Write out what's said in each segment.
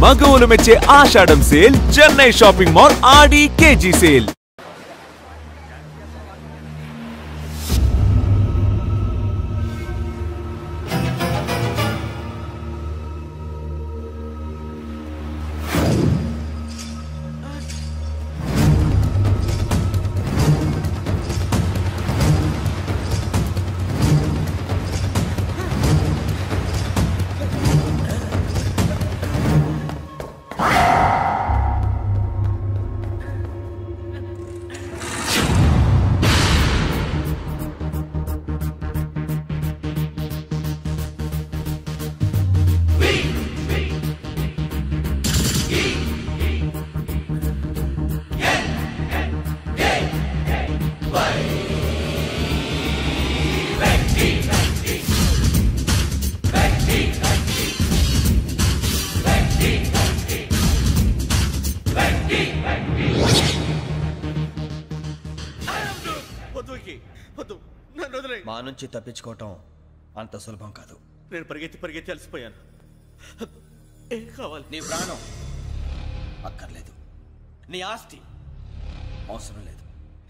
మగవులు మెచ్చే ఆషాఢం sale Chennai shopping mall ఆడి KG sale. మా నుంచి తప్పించుకోవటం అంత సులభం కాదు. నేను పరిగెత్తి అలసిపోయాను. ఏం కావాలి? నీ ప్రాణం అక్కర్లేదు, నీ ఆస్తి అవసరం లేదు.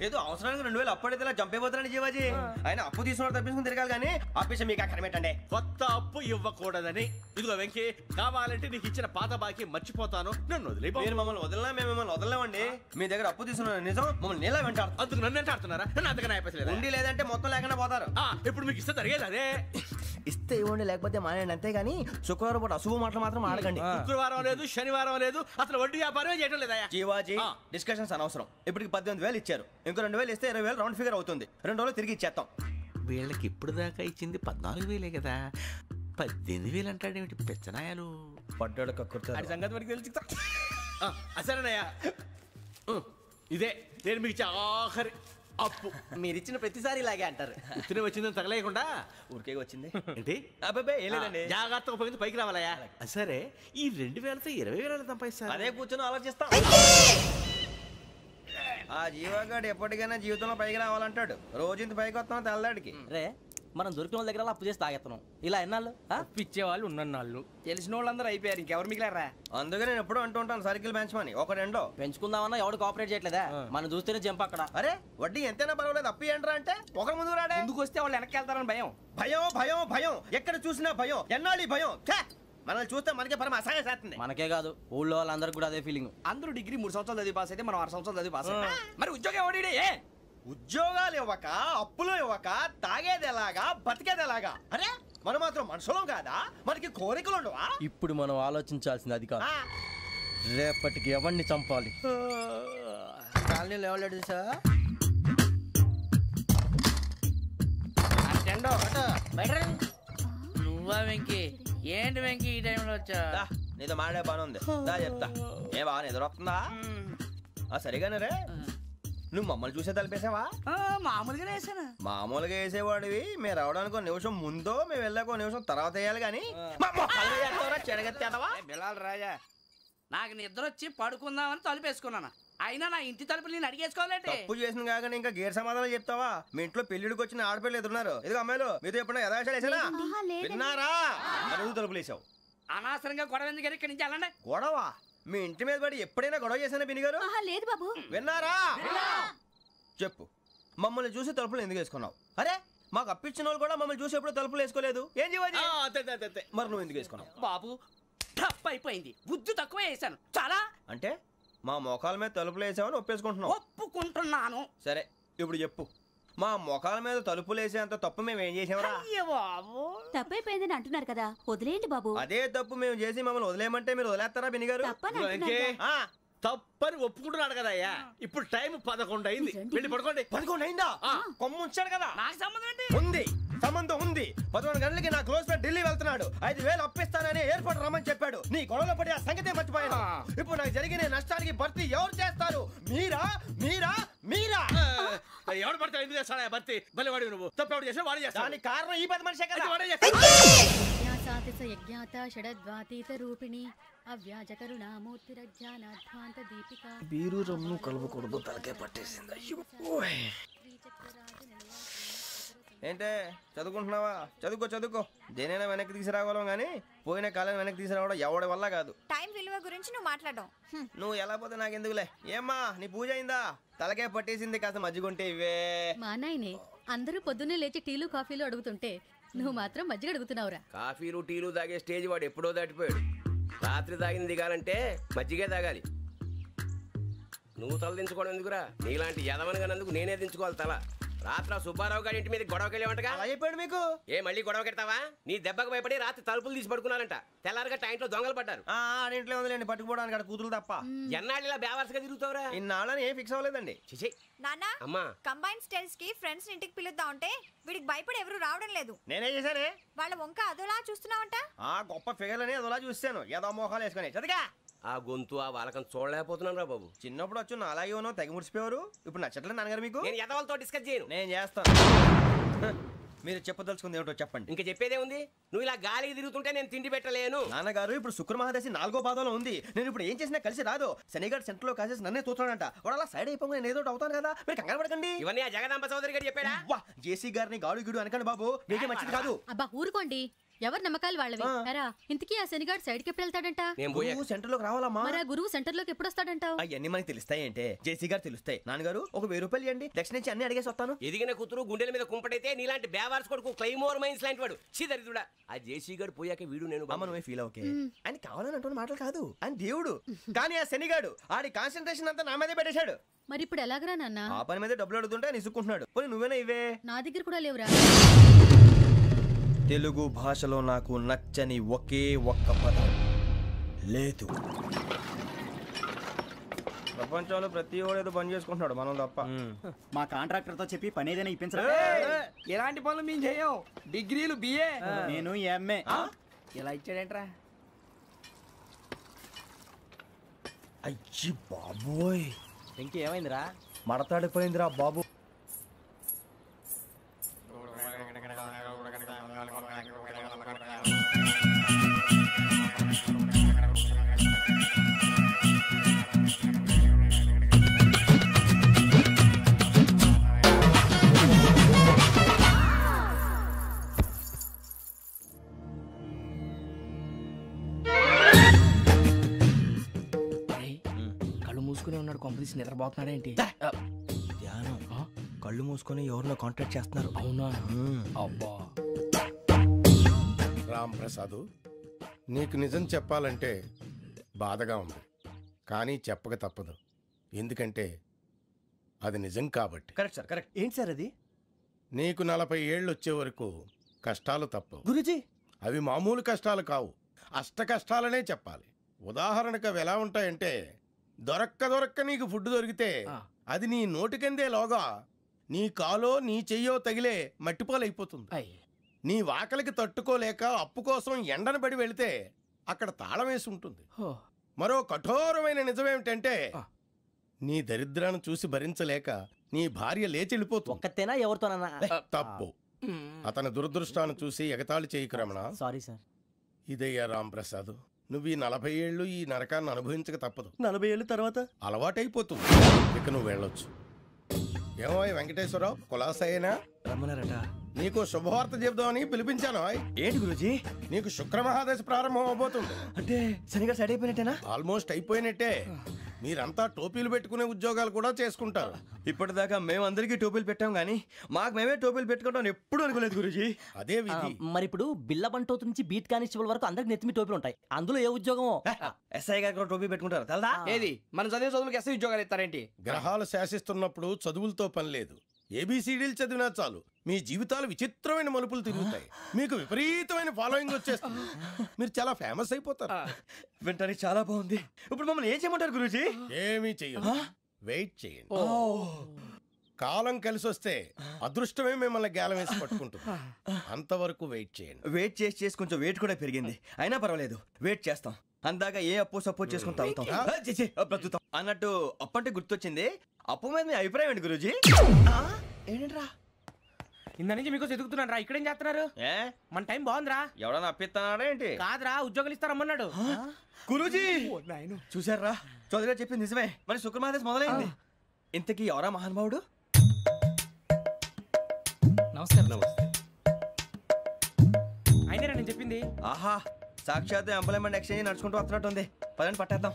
ఏదో అవసరానికి 2000 అప్పుడైతే ఇలా చంపేపోతానని జీవాజీ. ఆయన అప్పు తీసుకున్న తప్పించుకుని తిరగాలి కానీ ఆపేసి మీకు అక్కడ పెట్టండి. కొత్త అప్పు ఇవ్వకూడదని. ఇదిగో వెంకీ, కావాలంటే నీకు ఇచ్చిన పాత బాకీ మర్చిపోతాను, నన్ను వదిలే. మీరు మమ్మల్ని వదలనా? మేము మిమ్మల్ని వదలలేమండి. మీ దగ్గర అప్పు తీసుకున్న నిజం మమ్మల్ని నీలా వెంటాడు. అందుకు నన్ను వెంటాడుతున్నారా? నన్ను అంతగా నాయపసలేదు. ఉండి లేదంటే మొత్తం లేకుండా పోతారు. ఇప్పుడు మీకు ఇస్తే జరిగేది అదే. ఇస్తే ఇవ్వండి, లేకపోతే మానేయండి, అంతేగాని శుక్రవారం పూట అశుభ మాటలు మాత్రం ఆడకండి. శుక్రవారం లేదు, శనివారం లేదు, అసలు వడ్డీ వ్యాపారమే చేయడం లేదా? జీవాజీ, డిస్కషన్స్ అనవసరం. ఇప్పటికి 18,000 ఇచ్చారు, ఇంకో 2,000 ఇస్తే 20,000 రౌండ్ ఫిగర్ అవుతుంది. 2 రోజులు తిరిగి ఇచ్చేస్తాం. వీళ్ళకి ఇప్పుడు దాకా ఇచ్చింది 14,000 కదా, 18,000 అంటాడేమిటి పెచ్చనాయాలు? పడ్డాడు కక్కుర్తాడు. సంగతి వరకు తెలిసి అసలేనయ్యా, ఇదే నేను మీకు ఇచ్చే ఆఖరి అప్పు. మీరిచ్చిన ప్రతిసారి ఇలాగే అంటారు. ఉత్తిని వచ్చిందని తగలేయకుండా ఊరికే వచ్చింది ఏంటి? అబ్బాయి ఏం లేదండి, జాగ్రత్తగా ఉపయోగించి పైకి రావాలయ్యా. సరే, ఈ 2,000తో 20,000 సంపాదిస్తారు. అదే కూర్చొని ఆలోచిస్తాం. ఆ జీవగాడు ఎప్పటికైనా జీవితంలో పైకి రావాలంటాడు. రోజు ఇంత పైకి వస్తాం తెల్లడికి. రే, మనం దొరికిన వాళ్ళ దగ్గర అప్పు చేసి తాగెత్తనం. ఇలా ఎన్నాళ్ళు పిచ్చేవాళ్ళు ఉన్నన్నాళ్ళు తెలిసిన వాళ్ళందరూ అయిపోయారు, ఇంకెవరు మిగిలారా? అందుకే నేను ఎప్పుడు అంటూ ఉంటాను, సర్కిల్ బెంచ్ మని ఒక రెండో పెంచుకుందామన్నా ఎవడు కోఆపరేట్ చేయట్లేదా? మనం చూస్తేనే జంప్ అక్కడ. అరే వడ్డీ ఎంతైనా పర్వాలేదు, అప్పు ఏంట్రా అంటే ఒకరి ముందు రాడే. ముందుకు వస్తే వాళ్ళు వెనక్కి వెళ్తారని భయం. భయం భయం భయం, ఎక్కడ చూసినా భయం. ఎన్నాళ్ళు భయం? మనల్ని చూస్తే మనకే పరమ అసహాయం చేస్తుంది. మనకే కాదు, ఊళ్ళో వాళ్ళందరికీ కూడా అదే ఫీలింగ్. అందరూ డిగ్రీ 3 సంవత్సరాలు చదివి పాస్ అయితే మనం 6 సంవత్సరాలు చదివి పాస్. మరి ఉద్యోగం ఎవడి? ఉద్యోగాలు ఇవ్వక, అప్పులు ఇవ్వక, తాగేది ఎలాగా, బతికేది ఎలాగా? అరే మనం మాత్రం మనుషులం కాదా? మనకి కోరికలు ఉండవా? ఇప్పుడు మనం ఆలోచించాల్సింది అది కాదు, రేపటికి ఎవరిని చంపాలి. కాలనీలో ఎవరు సార్? నువ్వా వెంకీ? ఏంటి వెంకీ ఈ టైంలో వచ్చా? నీతో మాడే పని ఉంది, దా చెప్తా. ఏ బాగా నిద్రొస్తుందా? సరిగానే రే, నువ్వు మమ్మల్ని చూసే తలిపేసావా? మామూలుగానే వేసాను. మామూలుగా వేసేవాడివి. మేము రావడానికి 1 నిమిషం ముందో, మేము వెళ్ళాక 1 నిమిషం తర్వాత వేయాలి కానీ బిలాల్ రాజా. నాకు నిద్ర వచ్చి పడుకుందామని తలుపేసుకున్నాను, అయినా నా ఇంటి తలుపులు నేను అడిగేసుకోవాలంటే. తప్పు చేసిన కాక ఇంకా గేర్ సమాధానం చెప్తావా? మీ ఇంట్లో పెళ్లిడికి వచ్చిన ఆడపిల్లలు ఎదురున్నారు. ఇదిగో అమ్మాయిలు, మీతో ఎప్పుడైనా యథాశాలు వేసానా? విన్నారా? అడుగు తలుపులు వేసావు. అనవసరంగా గొడవ ఎందుకు? ఇక్కడి నుంచి వెళ్ళండి. గొడవ? మీ ఇంటి మీద పడి ఎప్పుడైనా గొడవ చేశానా బిని గారు? లేదు బాబు. విన్నారా? చెప్పు, మమ్మల్ని చూసి తలుపులు ఎందుకు వేసుకున్నావు? అరే మాకు అప్పించిన వాళ్ళు కూడా మమ్మల్ని చూసి ఎప్పుడు తలుపులు వేసుకోలేదు. ఏం చేయాలి? మరి నువ్వు ఎందుకు వేసుకున్నావు? బాబు టప్ అయిపోయింది, బుద్ధి తక్కువ వేసాను చాలా. అంటే మా మోకాల మీద తలుపులు వేసామని ఒప్పేసుకుంటున్నావు? ఒప్పుకుంటున్నాను. సరే ఇప్పుడు చెప్పు, మా మొఖాల మీద తలుపులు వేసేంత తప్పు మేము ఏం చేసామరా? తప్పైపోయిందని అంటున్నారు కదా, వదిలేయండి బాబు. అదే తప్పు మేము చేసి మమ్మల్ని వదిలేయమంటే మీరు వదిలేస్తారా బినిగారు? తప్పని ఒప్పుకుంటున్నాడు కదా అయ్యా. ఇప్పుడు టైం 11 అయింది, వెళ్ళి పడుకోండి. 11 అయిందా? కొమ్ము ఉంచాడు కదా. నాకు సంబంధం ఏంటి? ఉంది, సంబంధం ఉంది. 11 గంటలకి నా క్లోజ్ ఫ్రెండ్ ఢిల్లీ వెళ్తున్నాడు. 5,000 అప్పిస్తానని ఎయిర్పోర్ట్ రమ్మని చెప్పాడు. నీ గొడవలో పడి ఆ సంగతే మర్చిపోయాను. ఇప్పుడు నాకు జరిగిన నష్టానికి భర్తీ ఎవరు చేస్తారు? మీరా మీరా మీరా? ఎవడు పడితే ఎందుకు చేస్తాడా భర్తీ? మళ్ళీ వాడి నువ్వు తప్పు ఎవడు చేసా వాడు చేస్తా. దానికి కారణం ఈ 10 మనిషే కదా. బీరు రమ్ము కలవకూడదు, తలకే పట్టేసింది. ఏంటే చదువుకుంటున్నావా? చదువుకో. దేనైనా వెనక్కి తీసుకురావాలం కానీ పోయిన కాలం వెనక్కి తీసుకురావడం ఎవడి వల్ల కాదు. టైం విలువ గురించి నువ్వు మాట్లాడడం. నువ్వు ఎలా పోతే నాకు ఎందుకులే. ఏమ్మా నీ పూజ అయిందా? తలకే పట్టేసింది, కాస్త మజ్జిగుంటే ఇవే. మా నాయనే అందరూ పొద్దున్నే లేచి టీలు కాఫీలు అడుగుతుంటే నువ్వు మాత్రం మజ్జిగ అడుగుతున్నావురా. కాఫీలు టీలు తాగే స్టేజ్ వాడు ఎప్పుడో దాటిపోయాడు. రాత్రి తాగింది దిగాలంటే మజ్జిగే తాగాలి. నువ్వు తల దించుకోవడం ఎందుకురా? నీలాంటి యదవనగానందుకు నేనే దించుకోవాలి తల. రాత్రి సుబ్బారావు గారి ఇంటి మీద గొడవకి వెళ్ళేవంటగా. అలా చెప్పాడు మీకు? ఏ మళ్ళీ గొడవ కెడతావా? నీ దెబ్బకు భయపడి రాత్రి తలుపులు తీసి పడుకున్నారంట. తెల్లారగా టైంట్లో దొంగలు పడ్డారు. ఆడింట్లో ఉందిలేండి, పట్టుకుపోవడానికి అక్కడ కూతురు తప్ప. ఎన్నాళ్ళు ఇలా బేవర్స్గా తిరుగుతావురా? ఇన్నాళ్ళని ఏం ఫిక్స్ అవ్వలేదండి. చిచి నాన్న అమ్మా, కంబైన్ స్టైల్స్ కి ఫ్రెండ్స్ ఇంటికి పిలుద్దాం అంటే వీడికి భయపడి ఎవరు రావడం లేదు. నేనే చేశానే. వాళ్ళ వంక అదోలా చూస్తున్నావంట. ఆ గొప్ప ఫిగర్లని అదోలా చూస్తాను, ఏదో మోహాలు వేసుకొని. చదిగా ఆ గొంతు ఆ వాలకం చూడలేకపోతున్నాను రా బాబు. చిన్నప్పుడు వచ్చి నా అలాగే ఉన్నావు, తెగ ముడిచిపోయారు. ఇప్పుడు నచ్చట్లేదు నాన్నగారు మీకు? నేను యదవలతో డిస్కస్ చేయను. నేను చేస్తాను. మీరు చెప్పదలుచుకుంది ఏమిటో చెప్పండి. ఇంకా చెప్పేదే ఉంది. నువ్వు ఇలా గాలికి తిరుగుతుంటే నేను తిండి పెట్టలేను. నాన్నగారు ఇప్పుడు శుక్ర మహాదశి 4వ పాదంలో ఉంది. నేను ఇప్పుడు ఏం చేసినా కలిసి రాదు. శనిగారు సెంటర్ లో కాసేసి నన్నే చూస్తున్నాడంట. వాడు అలా సైడ్ అయిపోయి నేను ఏదో అవుతాను కదా, మీరు కంగారు పడకండి. ఇవన్నీ ఆ జగదాంబ చౌదరి గారు చెప్పాడా? జేసీ గారిని గాడు గిడు అనకండి బాబు, మీకే మంచిది కాదు. అబ్బా ఊరుకోండి, ఎవరి నమ్మకాలు వాళ్ళవి. ఎరా ఇంతకీ ఆ శనిగాడు సైడ్ కి ఎప్పుడు వెళ్తాడంట? నువ్వు సెంటర్ లోకి రావాలమ్మా. మరి ఆ గురువు సెంటర్ లోకి ఎప్పుడు వస్తాడంటావు? అవన్నీ మనకి తెలుస్తాయి అంటే జేసీ గారు తెలుస్తాయి. నాన్నగారు ఒక 1000 రూపాయలు ఇవ్వండి, దక్షిణ నుంచి అన్ని అడిగేసి వస్తాను. ఎదిగిన కూతురు గుండెల మీద కుంపటైతే నీలాంటి బేవార్స్ కొడుకు క్లైమోర్ మైన్స్ లాంటి వాడు చీదరిదుడా. ఆ జేసీ గారు పోయాక వీడు నేను అమ్మ నువ్వే ఫీల్ ఓకే. ఆయన కావాలని అంటున్న మాటలు కాదు, ఆయన దేవుడు. కానీ ఆ శనిగాడు ఆడి కాన్సన్ట్రేషన్ అంతా నా మీదే పెట్టేశాడు. మరి ఇప్పుడు ఎలాగరా నాన్న? ఆ పని మీద డబ్బులు అడుగుతుంటే ఆయన ఇసుక్కుంటున్నాడు. పోనీ నువ్వేనా ఇవే? నా దగ్గర కూడా లేవురా. తెలుగు భాషలో నాకు నచ్చని ఒకే ఒక్క పదం లేదు. ప్రపంచంలో ప్రతి వాడు ఏదో పని చేసుకుంటున్నాడు, మనం తప్ప. మా కాంట్రాక్టర్ తో చెప్పి పని ఏదైనా ఇప్పించరా? ఎలాంటి పనులు మేము చేయం. డిగ్రీలు బిఏ, నేను ఎంఏ. ఇలా ఇచ్చాడేంట్రా? అయ్యి బాబోయ్, ఇంకేమైందిరా? మడతాడిపోయిందిరా బాబు. కళ్ళు మూసుకునే ఉన్నాడు, కొంపదీసి నిద్రపోతున్నాడేంటి? ధ్యానం. కళ్ళు మూసుకొని ఎవరినో కాంటాక్ట్ చేస్తున్నారు. అవునా? అబ్బా రామ్ ప్రసాద్, నీకు నిజం చెప్పాలంటే బాధగా ఉంది, కానీ చెప్పక తప్పదు. ఎందుకంటే అది నిజం కాబట్టి. Correct sir, correct. ఏంటి సార్ అది? నీకు 40 ఏళ్ళు వచ్చే వరకు కష్టాలు తప్పవు గురూజీ. అవి మామూలు కష్టాలు కావు, అష్ట కష్టాలనే చెప్పాలి. ఉదాహరణకు అవి ఎలా ఉంటాయంటే, దొరక్క నీకు ఫుడ్ దొరికితే అది నీ నోటికందే లోగా నీ కాలో నీ చెయ్యో తగిలే మట్టిపాలైపోతుంది. నీ వాకలికి తట్టుకోలేక అప్పు కోసం ఎండను పడి వెళితే అక్కడ తాళం వేసి ఉంటుంది. మరో కఠోరమైన నిజమేమిటంటే, నీ దరిద్రాన్ని చూసి భరించలేక నీ భార్య లేచి వెళ్ళిపోతుంది. ఒక్కతేనా ఎవరితోనన్నా? తప్పు. అతని దురదృష్టాన్ని చూసి ఎగతాళి చేయకు రమణ. Sorry sir. ఇదయ్యా రాంప్రసాద్, నువ్వు ఈ 40 ఏళ్ళు ఈ నరకాన్ని అనుభవించక తప్పదు. 40 ఏళ్ళ తర్వాత అలవాటైపోతుంది. ఇక నువ్వు వెళ్ళొచ్చు. ఏమో వెంకటేశ్వరరావు, కులాసైనా రమ్మన్నారట. నీకు శుభవార్త చెబుదామని పిలిపించాను. ఏంటి గురూజీ? నీకు శుక్ర మహాదశ ప్రారంభం అవబోతుంది. అంటే శనిగా సెట్ అయిపోయినట్టేనా? ఆల్మోస్ట్ అయిపోయినట్టే. మీరంతా టోపీలు పెట్టుకునే ఉద్యోగాలు కూడా చేసుకుంటారు. ఇప్పటిదాకా మేమందరికీ టోపీలు పెట్టాం గానీ మాకు మేమే టోపీలు పెట్టుకుంటాం ఎప్పుడు అనుకోలేదు గురూజీ. అదే విధి. మరి ఇప్పుడు బిల్ల బంటోతు నుంచి బీట్ కానిస్టేబుల్ వరకు అందరికి నెత్తిమి టోపీలు ఉంటాయి. అందులో ఏ ఉద్యోగం? ఎస్ఐ గారు కూడా టోపీ పెట్టుకుంటారు తెలదా? ఏది మన చదివే చదువులకు ఎస్ఐ ఉద్యోగాలు ఇస్తారేంటి? గ్రహాలు శాసిస్తున్నప్పుడు చదువులతో పని లేదు. ఏబిసిడీలు చదివినా చాలు మీ జీవితాలు విచిత్రమైన మలుపులు తిరుగుతాయి. మీకు విపరీతమైన ఫాలోయింగ్ వచ్చేస్తుంది. మీరు చాలా ఫేమస్ అయిపోతారు. వింటానికి చాలా బాగుంది. ఇప్పుడు మమ్మల్ని ఏం చేయమంటారు గురూజీ? ఏమీ చెయ్యదు, వెయిట్ చేయండి. కాలం కలిసి వస్తే అదృష్టమే మిమ్మల్ని గేలం వేసి పట్టుకుంటుంది. అంతవరకు వెయిట్ చేయండి. వెయిట్ చేసి కొంచెం వెయిట్ కూడా పెరిగింది. అయినా పర్వాలేదు, వెయిట్ చేస్తాం. అందాక ఏ అప్పు సపోర్ట్ చేసుకుని తాగుతాం, బ్రతుకుతాం అన్నట్టు. అప్పు అంటే గుర్తొచ్చింది, అప్పు మీద మీ అభిప్రాయం ఏంటి గురూజీ? ఏంటరా ఇంత నుంచి మీకు ఎదుగుతున్నాను రా. ఇక్కడేం చేస్తున్నారు? మన టైం బాగుందిరా. ఎవడన్నా అప్పిస్తున్నాడా ఏంటి? కాదురా, ఉద్యోగాలు ఇస్తారమ్మన్నాడు గురూజీ. చూసారా, చౌదరి గారు చెప్పింది నిజమే. మరి శుక్రమహాదశ మొదలైంది. ఇంతకీ ఎవరా మహానుభావుడు? నమస్కారం. నమస్తే. అయినా నేను చెప్పింది. ఆహా సాక్షాత్ ఎంప్లాయ్మెంట్ ఎక్స్చేంజ్ నడుచుకుంటూ వస్తున్నట్టు ఉంది. పదండి పట్టేద్దాం.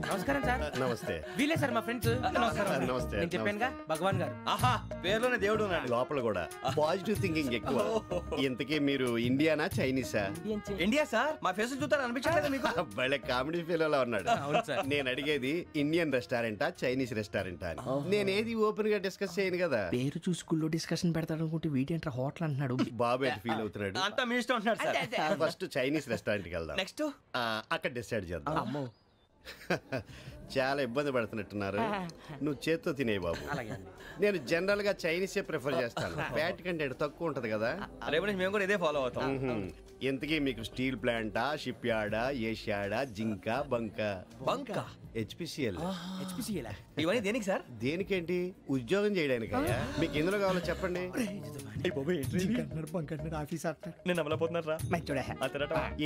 నమస్కారం సార్. నమస్తే. వీలే సార్ మా ఫ్రెండ్స్. నమస్కారం. నమస్తే. నేను చెప్పానుగా భగవాన్ గారు. ఆహా పేర్లోనే దేవుడు ఉన్నాడు. లోపల కూడా పాజిటివ్ థింకింగ్ ఎక్కువ. ఇంతకీ మీరు ఇండియానా చైనీసా? India sir. మా ఫేస్ చూస్తారు అనిపించలేదు మీకు? భలే కామెడీ ఫీల్ అలా ఉన్నాడు. అవును సార్. నేను అడిగేది ఇండియన్ రెస్టారెంటా చైనీస్ రెస్టారెంటా అని. నేనేది ఓపెన్ గా డిస్కస్ చేయను కదా. పేరు చూసి స్కూల్లో డిస్కషన్ పెడతాడు అనుకుంటే వీటేంట్రా హోటల్ అంటున్నాడు. బాబు ఎట్ ఫీల్ అవుతున్నాడు. అంతా మీ ఇష్టం అంటున్నాడు సార్. ఫస్ట్ చైనీస్ రెస్టారెంట్ కి వెళ్దాం. నెక్స్ట్ అక్కడ డిసైడ్ చేద్దాం. అమ్మో. చాలా ఇబ్బంది పడుతున్నట్టున్నారు. నువ్వు చేత్తో తినే బాబు. నేను జనరల్ గా చైనీసే ప్రిఫర్ చేస్తాను. ఫ్యాట్ కంటెంట్ తక్కువ ఉంటది కదా. రేపు నుంచి మేము కూడా ఇదే ఫాలో అవుతాం. ఎంతకీ మీకు స్టీల్ ప్లాంటా, షిప్ యార్డా, ఏషియాడా, జింక, బంకా? బంకా హెచ్పిసిఎల్. ఇవన్నీ దేనికి సార్? దేనికేంటి? ఉద్యోగం చేయడానికి. మీకు ఎందులో కావాలో చెప్పండి. నేను అమలపోతున్నారా?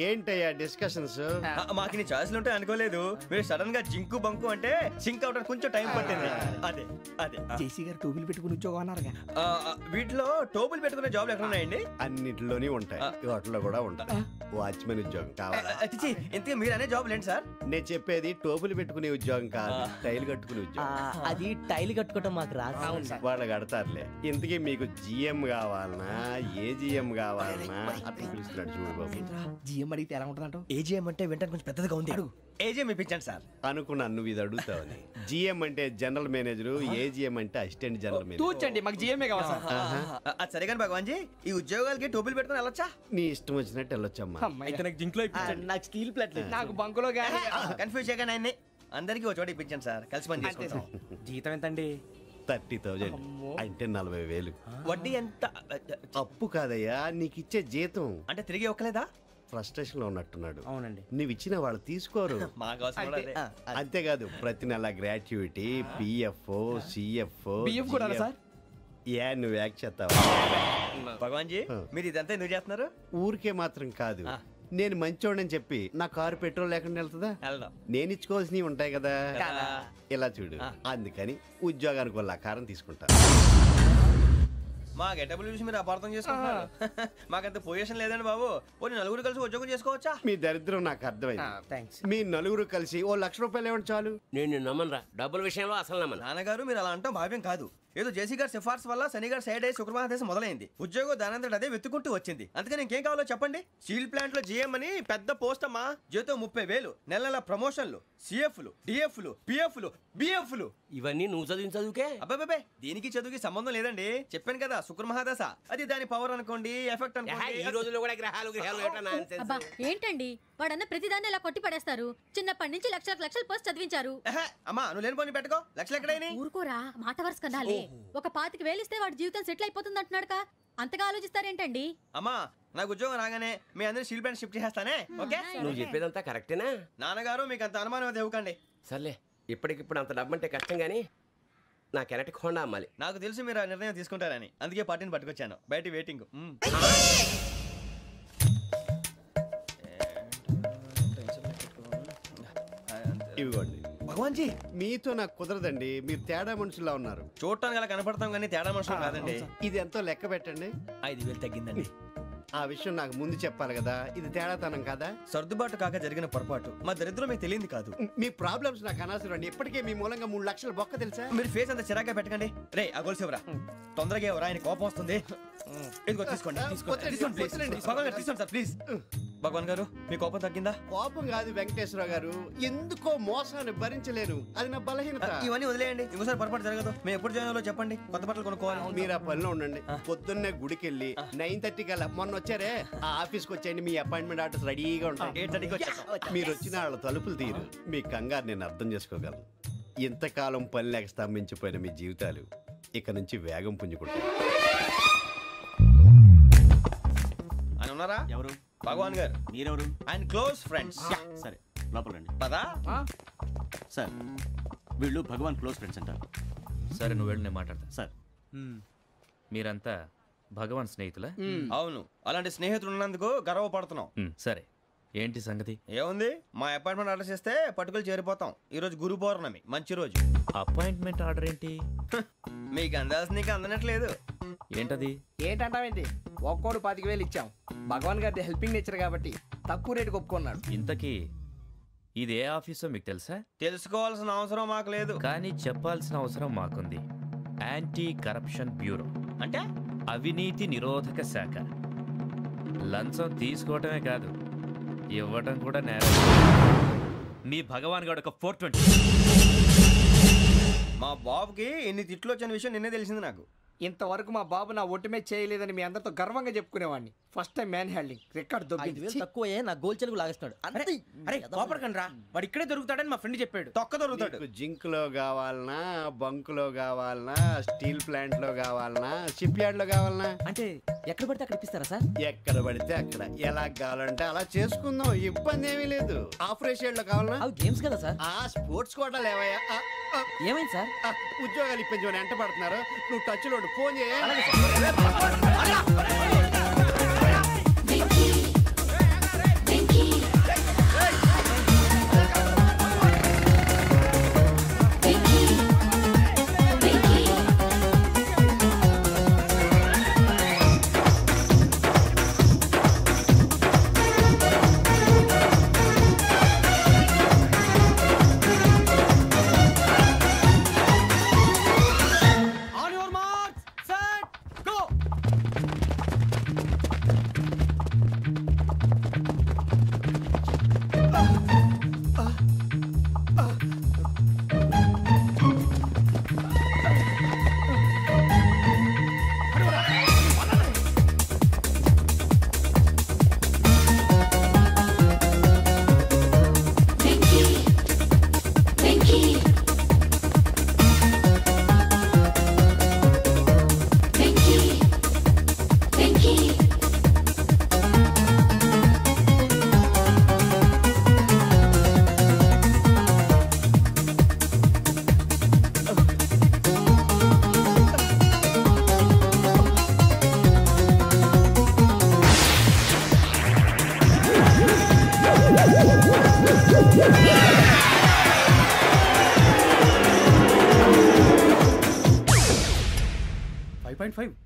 ఏంటయ్యా డిస్కషన్స్? మాకు నీ ఛాయిస్లు ఉంటాయి అనుకోలేదు. మీరు సడన్ గా జింకు బంకు అంటే సింక్ అవడానికి కొంచెం టైం పట్టింది. అదే అదే జేసీ గారు టోపీలు పెట్టుకుని ఉద్యోగం అన్నారుగా. వీటిలో టోపులు పెట్టుకునే జాబ్లు ఎక్కడ ఉన్నాయండి? అన్నిటిలోనే ఉంటాయి. వాటిలో కూడా ఉంటాయి. వాచ్మెన్ ఉద్యోగం కావాలా? ఇంతకీ మీరు అనే జాబ్ ఏంటి సార్? నేను చెప్పేది టోపులు పెట్టుకునే ఉద్యోగం కాదు, టైల్ కట్టుకునే ఉద్యోగం. అది టైల్ కట్టుకోవటం మాకు రాదు. వాళ్ళు కడతారులే. ఇంతకీ మీకు జిఎం కావాలనా, ఏ జిఎం కావాలనా? అట్లా పిలుస్తున్నాడు చూడు బాబు. జిఎం అడిగితే ఎలా ఉంటుందంట? ఏజీఎం అంటే వింటానికి కొంచెం పెద్దదిగా ఉంది. ఏజీఎం ఇప్పించండి సార్. అనుకున్నాను నువ్వు ఇది అడుగుతావని. జిఎం అంటే జనరల్ మేనేజర్, ఏజిఎం అంటే అసిస్టెంట్ జనరల్ మేనేజర్. తూచండి, మాకు జిఎంఏ కావాలి సార్. అది సరే కానీ భగవాన్ జీ, ఈ ఉద్యోగాలకి టోపులు పెట్టుకుని వెళ్ళొచ్చా? నీ ఇష్టం వచ్చినట్టు వెళ్ళొచ్చమ్మా. అయితే నాకు జింక్లో ఇప్పించండి. నాకు స్టీల్ ప్లేట్ నాకు బంకులో గానీ. కన్ఫ్యూజ్ చేయగానే ఆయన్ని అందరికీ ఒక చోట ఇప్పించండి సార్. కలిసి పని చేసుకుంటాం. జీతం ఎంతండి? 30,000 అంటే 40,000. వడ్డీ ఎంత? అప్పు కాదయ్యా, నీకు ఇచ్చే జీతం. అంటే తిరిగి ఒక్కలేదా? ఫ్రస్ట్రేషన్ లో ఉన్నట్టున్నాడు. అవునండి. నువ్వు ఇచ్చిన వాళ్ళు తీసుకోరు. మాకు అవసరం కూడా అదే. అంతేకాదు ప్రతి నెల గ్రాట్యుటీ, పిఎఫ్, సిఎఫ్. బియ్యం కూడా సార్? ఏ నువ్వు యాక్ట్ చేస్తావా? భగవాన్ జీ, మీరు ఇదంతా ఎందుకు చేస్తున్నారు? ఊరికే మాత్రం కాదు. నేను మంచోడని చెప్పి నా కారు పెట్రోల్ లేకుండా వెళ్తుందా? వెళ్దాం. నేను ఇచ్చుకోవాల్సినవి ఉంటాయి కదా. ఇలా చూడు, అందుకని ఉద్యోగానికి వాళ్ళ ఆకారం తీసుకుంటా. మా గెటబుల్ చూసి మీరు అపార్థం చేసుకుంటున్నారు. మాకంత పొజిషన్ లేదండి బాబు. పోనీ నలుగురు కలిసి ఉద్యోగం చేసుకోవచ్చా? మీ దరిద్రం నాకు అర్థమైంది. మీ నలుగురు కలిసి ఓ ₹1,00,000 ఇవ్వండి చాలు. నేను నమ్మనరా, డబ్బుల విషయంలో అసలు నమ్మను. నాన్నగారు మీరు అలా అంటాం భావ్యం కాదు. ఏదో జేసీ గారి సిఫార్సు వల్ల శని గారు సైడ్ అయ్యి శుక్రవారం మొదలైంది. ఉద్యోగం దానంతటి అదే వెతుకుంటూ వచ్చింది. అందుకని ఇంకేం కావాలో చెప్పండి. స్టీల్ ప్లాంట్ లో జిఎం అని పెద్ద పోస్ట్ అమ్మా. జీతం 30,000, నెల నెల ప్రమోషన్లు, సిఎఫ్లు, డిఎఫ్లు, పిఎఫ్లు, బిఎఫ్లు. ఇవన్నీ నువ్వు చదివిన చదువుకే? అబ్బాబే దీనికి చదువుకి సంబంధం లేదండి. చెప్పాను కదా శుక్ర మహాదశ. అది దాని పవర్ అనుకోండి, ఎఫెక్ట్ అనుకోండి. ఈ రోజుల్లో కూడా గ్రహాలు అబ్బా ఏంటండి వాడన్న ప్రతిదాన్ని ఇలా కొట్టి పడేస్తారు. చిన్నప్పటి నుంచి లక్షలు పోస్ట్ చదివించారు. అమ్మా నువ్వు లేని పోనీ పెట్టుకో. లక్షలు ఎక్కడైనా ఊరుకోరా, మాట వరుస కదాలే. ఒక 25,000 ఇస్తే వాడి జీవితం సెటిల్ అయిపోతుంది అంటున్నాడుగా. అంతగా ఆలోచిస్తారేంటండి? అమ్మా నాకు ఉద్యోగం రాగానే మీ అందరినీ స్టీల్ ప్లాంట్ షిఫ్ట్ చేస్తానే. ఓకే, నువ్వు చెప్పేదంతా కరెక్టేనా? నాన్నగారు మీకు అంత అనుమానం అది ఇవ్వకండి. సర్లే, ఇప్పటికిప్పుడు అంత డబ్బు అంటే కష్టం కానీ నాకు ఎలక్ట్రిక్ హోండా అమ్మాలి. నాకు తెలుసు మీరు ఆ నిర్ణయం తీసుకుంటారని, అందుకే పార్టీని పట్టుకొచ్చాను. బయట వెయిటింగ్. ఇవ్వండి. భగవాన్ జీ మీతో నాకు కుదరదండి. మీరు తేడా మనుషుల్లా ఉన్నారు. చూడటానికి అలా కనపడతాం కానీ తేడా మనుషులు కాదండి. ఇది ఎంతో లెక్క పెట్టండి. 5,000 తగ్గిందండి. ఆ విషయం నాకు ముందు చెప్పాలి కదా. ఇది తేడాతనం కదా. సర్దుబాటు కాక జరిగిన పొరపాటు. మా దరిద్రం మీకు తెలియదు కాదు. మీ ప్రాబ్లమ్స్ నాకు అనవసరం అండి. ఇప్పటికే మీ మూలంగా 3 లక్షలు బొక్క తెలుసా? మీరు ఫేస్ అంత చిరాగ్గా పెట్టకండి. రే ఆ గొలుసు ఎవరా? తొందరగా ఎవరా, ఆయన కోపం వస్తుంది. ఇదిగో తీసుకోండి. తీసుకోండి సార్ ప్లీజ్. భగవాన్ గారు మీ కోపం తగ్గిందా? కోపం కాదు వెంకటేశ్వర గారు, ఎందుకో మోసాన్ని భరించలేను. అది నా బలహీనత. ఇవన్నీ వదిలేయండి. ఇంకోసారి పొరపాటు జరగదు. మేము ఎప్పుడు జాయిన్ అవ్వాలో చెప్పండి. కొత్త బట్టలు కొనుక్కోవాలి. మీరు ఆ పనిలో ఉండండి. పొద్దున్నే గుడికి వెళ్ళి 9:30 కల్లా, మొన్న వచ్చారే ఆ ఆఫీస్కి వచ్చేయండి. మీ అపాయింట్మెంట్ ఆర్డర్స్ రెడీగా ఉంటాయి. 8:30కి వచ్చేస్తాం. మీరు వచ్చిన వాళ్ళ తలుపులు తీరు. మీ కంగారు నేను అర్థం చేసుకోగలను. ఇంతకాలం పని లేక స్తంభించిపోయిన మీ జీవితాలు ఇక నుంచి వేగం పుంజుకుంటాయి. ఆయన ఉన్నారా? ఎవరు? భగవాన్ గారు. మీరెవరు? ఆయన క్లోజ్ ఫ్రెండ్స్. సరే లోపల రండి. పదా సార్ వీళ్ళు భగవాన్ క్లోజ్ ఫ్రెండ్స్ అంటారు. సరే నువ్వు వెళ్ళి నేను మాట్లాడతా. సార్ మీరంతా భగవాన్ స్నేహితులా? అవును, అలాంటి స్నేహితులు ఉన్నందుకు గర్వపడుతున్నాం. సరే ఏంటి సంగతి? ఏముంది, మా అపాయింట్మెంట్ ఆర్డర్ చేస్తే పట్టుకులు చేరిపోతాం. ఈ రోజు గురు పౌర్ణమి, మంచి రోజు. అపాయింట్మెంట్ ఆర్డర్ ఏంటి? మీకు అందాల్సిన నీకు అందనట్లేదు. ఏంటది? ఏంటంటావేంటి? ఒక్కోడు 25,000 ఇచ్చాం. భగవాన్ గారి హెల్పింగ్ నేచర్ కాబట్టి తక్కువ రేటుకి ఒప్పుకున్నాడు. ఇంతకీ ఇది ఏ ఆఫీసో మీకు తెలుసా? తెలుసుకోవాల్సిన అవసరం మాకు లేదు, కానీ చెప్పాల్సిన అవసరం మాకుంది. యాంటీ కరప్షన్ బ్యూరో అంటే అవినీతి నిరోధక శాఖ. లంచం తీసుకోవటమే కాదు, ఇవ్వటం కూడా నేరం. మీ భగవాన్ గారు ఒక 420. మా బాబుకి ఎన్ని తిట్లు వచ్చిన విషయం నిన్నే తెలిసింది నాకు. ఇంతవరకు మా బాబు నా ఒట్టుమే చేయలేదని మీ అందరితో గర్వంగా చెప్పుకునేవాడిని. First time man handing record దొబ్బింది. తక్కువే నా గోల్ చెలుగు లాగేస్తున్నాడు. అరే కోపడకండి రా, వాడు ఇక్కడే దొరుకుతాడని మా ఫ్రెండ్ చెప్పాడు. తొక్క దొరుకుతాడు. జింక్ లో కావాలనా, బంక్ లో కావాలనా, స్టీల్ ప్లాంట్ లో కావాలనా, షిప్ యార్డ్ లో కావాలనా? అంటే ఎక్కడ పడితే అక్కడ ఇప్పిస్తారా సార్? ఎక్కడ పడితే అక్కడ, ఎలా కావాలంటే అలా చేసుకుందాం, ఇబ్బంది ఏమీ లేదు. ఆపరేషన్ లో కావాలనా? అవి గేమ్స్ కదా సార్. ఆ స్పోర్ట్స్ కోటా లేవయ్యా. ఏమైంది సార్? ఉద్యోగాలు ఇప్పించమని ఎంట పడుతున్నారు. నువ్వు టచ్ లో ఫోన్ చేయ.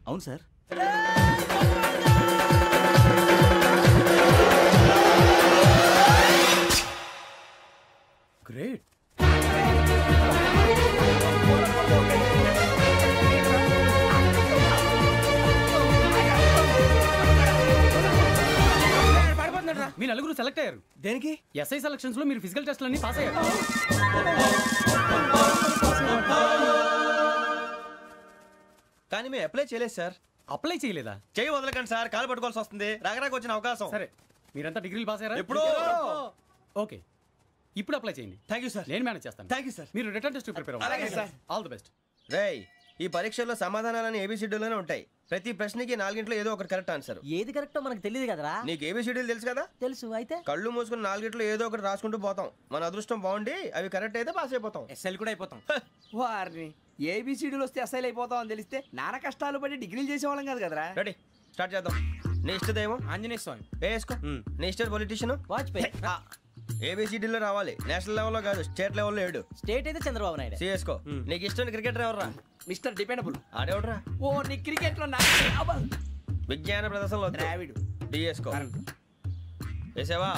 అవును సార్. గ్రేట్. మీ నలుగురు సెలెక్ట్ అయ్యారు. దేనికి? ఎస్ఐ సెలక్షన్స్ లో మీరు ఫిజికల్ టెస్ట్ అన్ని పాస్ అయ్యారు. కానీ మేము అప్లై చేయలేదు సార్. అప్లై చేయలేదా? చేయి వదలకండి సార్, కాలు పట్టుకోవాల్సి వస్తుంది. రాగరాకు వచ్చిన అవకాశం. సరే, మీరంతా డిగ్రీలు పాస్ అయ్యారా? ఎప్పుడో. ఓకే, ఇప్పుడు అప్లై చేయండి. Thank you sir. నేను మేనేజ్ చేస్తాను. Thank you sir. మీరు రిటర్న్ టెస్ట్ ప్రిపేర్ అవ్వండి. అలాగే సార్. All the best. రేయ్, ఈ పరీక్షల్లో సమాధానాలని ఏబిసిడ్యూల్లోనే ఉంటాయి. ప్రతి ప్రశ్నకి 4 ఏదో ఒకటి కరెక్ట్ ఆన్సర్. ఏది కరెక్టో మనకు తెలియదు కదరా. నీకు ఏబిసిడ్యూల్ తెలుసు కదా? తెలుసు. అయితే కళ్ళు మూసుకుని 4 ఏదో ఒకటి రాసుకుంటూ పోతాం. మన అదృష్టం బాగుండి అవి కరెక్ట్ అయితే పాస్ అయిపోతాం. ఎస్ఎల్ కూడా అయిపోతాం. వారిని ఏబిసిడీలు వస్తే ఎస్ఐలు అయిపోతాం అని తెలిస్తే నాన్న కష్టాలు పడి డిగ్రీలు చేసేవాళ్ళం కాదు కదరా. రెడీ, స్టార్ట్ చేద్దాం. నీ ఇష్టదేమో ఆంజనేయ స్వామి. వేసుకో. నీ ఇష్ట పొలిటీషియన్ వాజ్పేయి. ఏబిసిడీలో రావాలి, నేషనల్ లెవెల్లో కాదు, స్టేట్ లెవెల్లో 7. స్టేట్ అయితే చంద్రబాబు నాయుడు. సిఎస్కో. నీకు ఇష్టం క్రికెటర్ ఎవర్రా? Mister dependable. ఆడేవడరా? ఓ నీ క్రికెట్ లో విజ్ఞాన ప్రదర్శనలో ద్రావిడు. డిఎస్కో. వేసావా?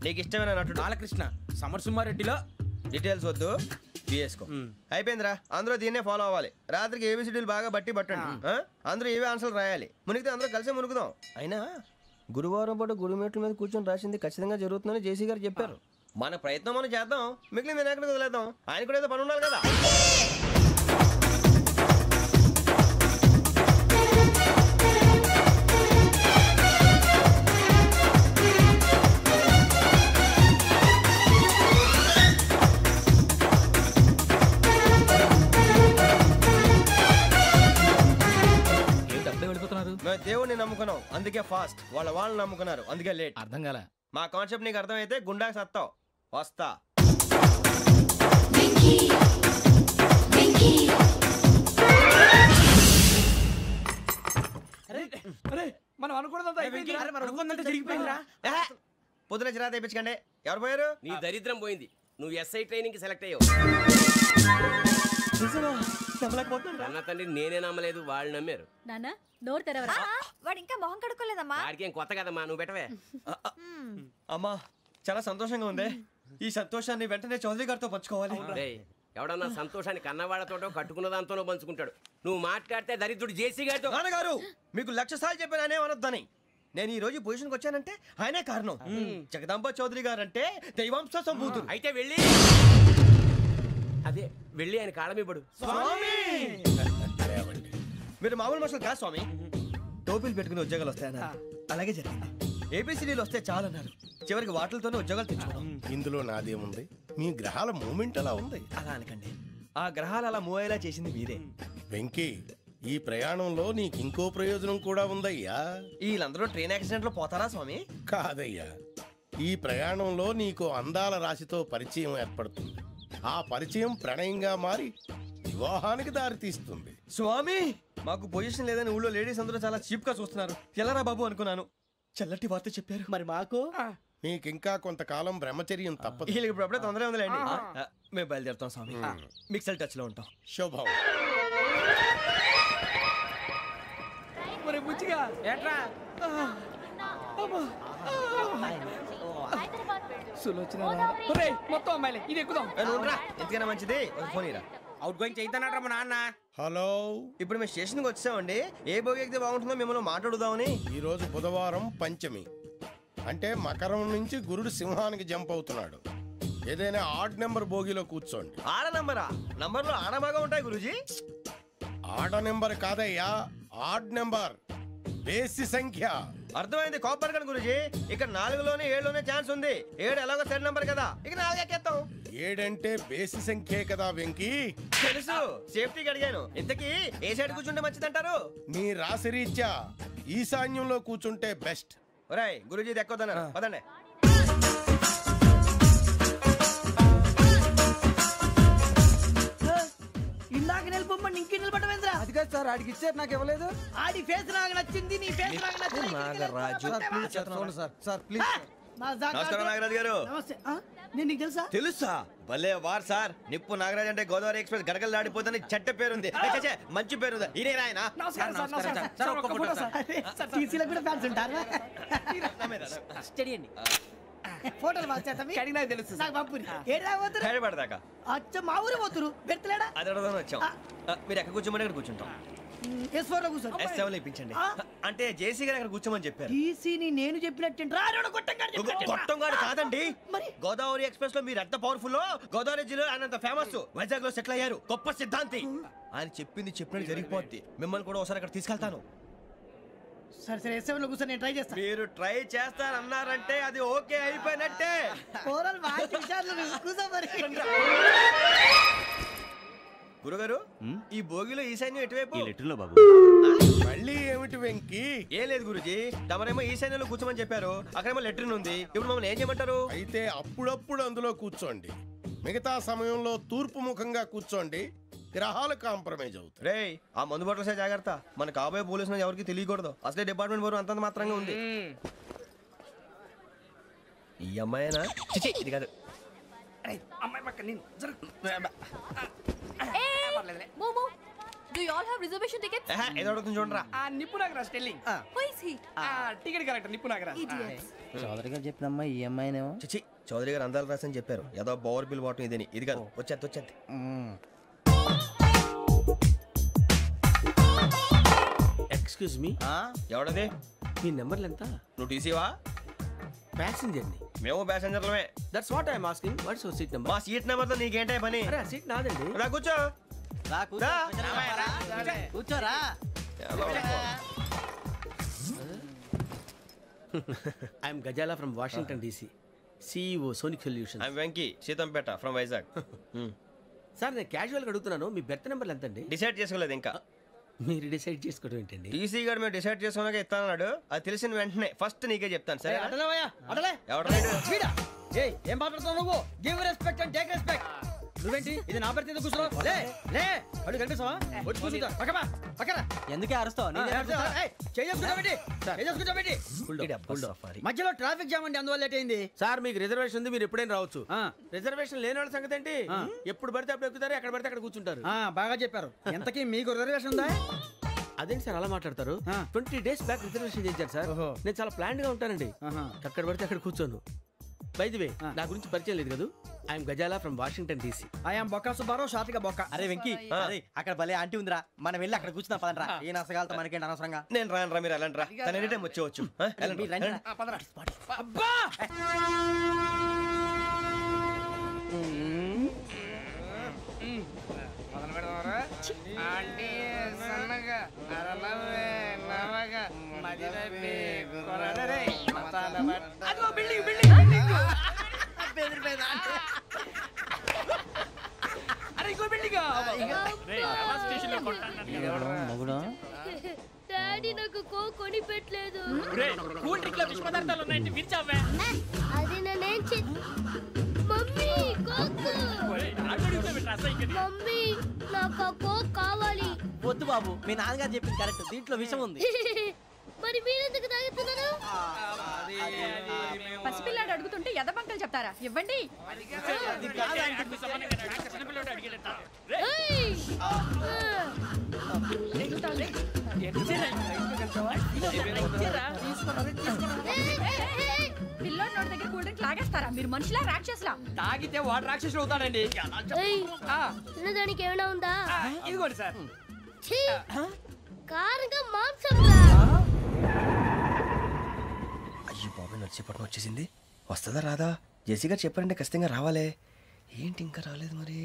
నీకు ఇష్టమైన నటుడు? బాలకృష్ణ. సమర్సుమారెడ్డిలో డీటెయిల్స్ వద్దు, బిఎస్కో. అయిపోయిందిరా. అందరూ దీన్నే ఫాలో అవ్వాలి. రాత్రికి ఏబిసిడీలు బాగా బట్టి పట్టండి. అందరూ ఏవే ఆన్సర్లు రాయాలి. మునిగితే అందరూ కలిసి మునుగుదాం. అయినా గురువారం పాటు గురుమేట్ల మీద కూర్చొని రాసింది ఖచ్చితంగా జరుగుతుందని జేసీ గారు చెప్పారు. మన ప్రయత్నం మనం చేద్దాం, మిగిలింది ఎక్కడికి వదిలేద్దాం. ఆయన కూడా ఏదో పని ఉండాలి కదా. మేము దేవుడిని నమ్ముకున్నాం, అందుకే ఫాస్ట్. వాళ్ళని నమ్ముకున్నారు, అందుకే లేట్. అర్థం కాలే. మా కాన్సెప్ట్ నీకు అర్థమైతే గుండాకి సత్తావు. వస్తా. మనం అనుకున్నదంతా జరిగిపోయిందిరా. పొద్దున చిరా తెప్పించకండి. ఎవరు పోయారు? నీ దరిద్రం పోయింది. నువ్వు ఎస్ఐ ట్రైనింగ్ కి సెలెక్ట్ అయ్యావు. అన్న తండ్రి నేనే నమ్మలేదు, వాళ్ళు నమ్మారు. నాన్న నోరు తెరవరా. వాడు ఇంకా మొహం కడుక్కోలేదమ్మా. వాడికి ఏం కొత్త కదమ్మా, నువ్వు పెట్టవే. అమ్మా చాలా సంతోషంగా ఉంది. ఈ సంతోషాన్ని వెంటనే చౌదరి గారితో పంచుకోవాలి. ఎవడన్నా సంతోషాన్ని కన్నవాళ్లతోటో కట్టుకున్న దాంతోనో పంచుకుంటాడు. నువ్వు మాట్లాడితే దరిద్రుడు జేసీ గారితో. నాన్నగారు మీకు 1,00,000 సార్లు చెప్పాననే అనొద్దని. నేను ఈ రోజు పొజిషన్కి వచ్చానంటే ఆయనే కారణం. జగదాంబ చౌదరి గారు అంటే దైవాంశ సంభూతుడు. అయితే వెళ్ళి అదే వెళ్ళి ఆయన కాళ్ళమివ్వడు. మీరు మామూలు మనుషులు కాదు స్వామి. టోపీలు పెట్టుకుని ఉద్యోగాలు వస్తాయన్నారు, అలాగే జరిగింది. ఏపీసీడీలు వస్తే చాలన్నారు, చివరికి వాటిలతోనే ఉద్యోగాలు తెచ్చుకున్నాం. ఇందులో నాదేముంది, మీ గ్రహాల మూమెంట్ అలా ఉంది. అలా అనకండి, ఆ గ్రహాలు అలా మూవ్ అయ్యేలా చేసింది మీరే. వెంకీ, ఈ ప్రయాణంలో నీకు ఇంకో ప్రయోజనం కూడా ఉందయ్యా. వీళ్ళందరూ ట్రైన్ యాక్సిడెంట్ లో పోతారా స్వామి? కాదయ్యా, ఈ ప్రయాణంలో నీకు అందాల రాశితో పరిచయం ఏర్పడుతుంది. ఆ పరిచయం ప్రణయంగా మారి వివాహానికి దారితీస్తుంది. స్వామి, మాకు పొజిషన్ లేదని ఊళ్ళో లేడీస్ అందరూ చాలా చీప్ గా చూస్తున్నారు. ఎలారా బాబు అనుకున్నాను, చల్లటి వార్త చెప్పారు. మరి మాకు నీకింకా కొంతకాలం బ్రహ్మచర్యం తప్పదు. వీళ్ళకి ఇప్పుడు అప్పుడే తొందరగా ఉందిలేండి. మేము బయలుదేరుతాం స్వామి, మిక్సెల్ టచ్ లో ఉంటాం. శుభం. మరి బుచ్చిగా ఏట్రా మొత్తం అమ్మాయిలే ఇది ఎక్కుదాం. ఎందుకైనా మంచిది ఫోన్ ఇరా. అవుట్ గోయింగ్ చేద్దానట్రా మా నాన్న. హలో, ఇప్పుడు మేము స్టేషన్కి వచ్చామండి. ఏ బోగి ఎక్కితే బాగుంటుందో మిమ్మల్ని మాట్లాడుదామని. ఈరోజు బుధవారం పంచమి, అంటే మకరం నుంచి గురుడు సింహానికి జంప్ అవుతున్నాడు. ఏదైనా ఆడ్ నెంబర్ బోగిలో కూర్చోండి. ఆడ నంబరా? నంబర్లో ఆడ బాగా ఉంటాయి గురూజీ. ఆడ నెంబర్ కాదయ్యా, ఆడ్ నెంబర్, బేసి సంఖ్య. అర్థమైంది, కాపర్ కానీ గురూజీ. ఇక్కడ 4లోనే 7లోనే ఛాన్స్ ఉంది. 7 ఎలాగో సెడ్ నంబర్ కదా, ఇక 4 ఎక్కేస్తాం. 7 అంటే బేసి సంఖ్యే కదా వెంకీ. తెలుసు, సేఫ్టీకి అడిగాను. ఇంతకీ ఏ సైడ్ కూర్చుంటే మంచిదంటారు? నీ రాశి రీత్యా ఈశాన్యంలో కూర్చుంటే బెస్ట్. ఒరాయ్ గురూజీ దెక్కొద్దన్నారు, పదండి. ఇందాక నిలబొమ్మని ఇంకే నిలబడమేంద్రా? అది కాదు సార్, ఆడికి ఇచ్చారు నాకు ఇవ్వలేదు. ఆడి ఫేస్ నాకు నచ్చింది, నీ ఫేస్ నాకు నచ్చింది. Nagaraju sir please. నమస్కారం నాగరాజు గారు. నమస్తే. నేను నీకు తెలుసా? తెలుసా? భలే వార్ సార్. నిప్పు నాగరాజ్ అంటే గోదావరి ఎక్స్ప్రెస్ గడగలు దాడిపోతుంది చెట్ట పేరుంది. మంచి పేరు. ఇదే ఆయన. నమస్కారం సార్. నమస్కారం సార్. ఒక్క ఫోటో సార్. టీసీలో కూడా ఫ్యాన్స్ ఉంటారా? స్టడీ అండి. ఫోటోలు మార్చేస్తాం. కడిగి నాకు తెలుసు. నాకు పంపుని. ఏడా పోతురు? హైదరాబాద్. అచ్చ మా ఊరు పోతురు. పెడతలేడా? అది అడగదాం వచ్చాం. మీరు ఎక్కడ కూర్చోమని అక్కడ కూర్చుంటాం. S4 లో కూర్చో. S7 లో ఇప్పించండి. అంటే జేసీ గారు అక్కడ కూర్చోమని చెప్పారు. టీసీని నేను చెప్పినట్టు గొట్టంగాడు కాదండి. గోదావరి ఎక్స్ప్రెస్ లో మీరు ఎంత పవర్ఫుల్, గోదావరి జిల్లా ఆయన ఫేమస్. వైజాగ్ లో సెటిల్ అయ్యారు, గొప్ప సిద్ధాంతి. ఆయన చెప్పింది చెప్పినట్టు జరిగిపోద్ది. మిమ్మల్ని కూడా ఒకసారి అక్కడ తీసుకెళ్తాను. సరే సరే, S7 లో కూర్చొని నేను ట్రై చేస్తాను. మీరు ట్రై చేస్తారన్నారంటే అది ఓకే అయిపోయినట్టే. గురుగారు, ఈ భోగిలో ఈశాన్యం ఎటువైపు? లెటర్లో బాబు. మళ్ళీ ఏమిటి వెంకీ? ఏం లేదు గురుజీ, తమరేమో ఈశాన్యంలో కూర్చోమని చెప్పారు, అక్కడేమో లెటర్ ఉంది. ఇప్పుడు మమ్మల్ని ఏం చేయమంటారు? అయితే అప్పుడప్పుడు అందులో కూర్చోండి, మిగతా సమయంలో తూర్పు ముఖంగా కూర్చోండి. గ్రహాలు కాంప్రమైజ్ అవుతాయి. రే, ఆ మందు బాటలసే జాగ్రత్త. మన కాబోయే పోలీసులు ఎవరికి తెలియకూడదు. అసలే డిపార్ట్మెంట్ బోరు అంతంత మాత్రంగా ఉంది. ఈ అమ్మాయినా? చిచి, ఇది కాదు. అమ్మాయి పక్క నేను Do you all have reservation tickets? ఏదో అడుగుతుంది చూడరా. నిప్పు Nagaraj telling. Who is he? Ticket correct, నిప్పు నాగరాజ్. చౌదరి గారు చెప్పినమ్మా ఈ అమ్మాయినేమో. చిచి, చౌదరి గారు అందాలు రాసని చెప్పారు. ఏదో బోర్ బిల్ వాటం ఇదని. ఇది కాదు, వచ్చేది. Excuse me, ఎవడది? మీ నెంబర్లు ఎంత? నువ్వు టీసీవా? ప్యాసింజర్ ని. మేము ప్యాసెంజర్లమే. That's what I'm asking. What's your seat number? మా సీట్ నెంబర్ తో నీకేంటే పని? అరే, ఆ సీట్ నాదండి. రా కూర్చో. కూర్చోరా. I'm Gazala from Washington DC, CEO Sonic Solutions. I'm Venky, Seethampeta from Vizag. Sir, నేను క్యాజువల్గా అడుగుతున్నాను, మీ బెర్త్ నెంబర్లు ఎంత అండి? డిసైడ్ చేసుకోలేదు ఇంకా. మీరు డిసైడ్ చేసుకోవడం ఏంటండి? టీసీ గారు మేము డిసైడ్ చేసుకున్నాక ఇస్తానన్నాడు. అది తెలిసిన వెంటనే ఫస్ట్ నీకే చెప్తాను. సరే? అటలే ఎవరు? ఏం మాట్లాడుతున్నావు నువ్వు? Give respect and take respect. నువ్వేంటి ఇది నా పరిస్థితి కూర్చున్నావు లే లే అడు కనిపిస్తావా వచ్చి కూర్చుంటా పక్కమా పక్కరా ఎందుకే అరుస్తావు మధ్యలో ట్రాఫిక్ జామ్ అండి అందువల్ల లేట్ అయింది సార్ మీకు రిజర్వేషన్ ఉంది మీరు ఎప్పుడైనా రావచ్చు రిజర్వేషన్ లేని వాళ్ళ సంగతి ఏంటి ఎప్పుడు పడితే అప్పుడు ఎక్కుతారు ఎక్కడ పడితే అక్కడ కూర్చుంటారు బాగా చెప్పారు ఎంతకీ మీకు రిజర్వేషన్ ఉందా అదేంటి సార్ అలా మాట్లాడతారు 20 days బ్యాక్ రిజర్వేషన్ చేశారు సార్ నేను చాలా ప్లాన్డ్ గా ఉంటానండి అక్కడ పడితే అక్కడ కూర్చోను బై ది వే నా గురించి పరిచయం లేదు కదా I'm Gazala from Washington DC I'm Bokka Subbarao షాతిక బొక్క అరే వెంకీ అక్కడ భలే ఆంటీ ఉందిరా మనం వెళ్ళి అక్కడ కూర్చున్నా పదరా ఏ నసగాలతో మనకేంటి అనవసరంగా నేను రాను మీరు వెళ్ళండి రా తన ఎనీ టైం వచ్చేవచ్చు అబ్బా డాడీ నాకు కోక్ కొని పెట్టలేదు కూల్ డ్రింక్ లో విష పదార్థాలు ఉన్నాయంటే విరిచావే అది నేనేం మమ్మీ కోక్ మమ్మీ నాకు ఆ కోక్ కావాలి వద్దు బాబు మీ నాన్నగారు చెప్పింది కరెక్ట్ దీంట్లో విషయం ఉంది మరి మీరెందుకు తాగుతున్నారు పసిపిల్లాడు అడుగుతుంటే ఎదబంకలు చెప్తారా ఇవ్వండి పిల్లోడి నోటి దగ్గర కూల్ డ్రింక్ లాగేస్తారా మీరు మనుషులా రాక్షసులా తాగితే వాడు రాక్షసులు అవుతాడండి తినడానికి ఏమైనా ఉందా ఇదిగోండి సార్ కారంగా మాంసం అయ్యో బాబాయ్ నడిచేపట్నం వచ్చేసింది వస్తుందా రాదా జెసి గారు చెప్పారంటే ఖచ్చితంగా రావాలే ఏంటి ఇంకా రాలేదు మరి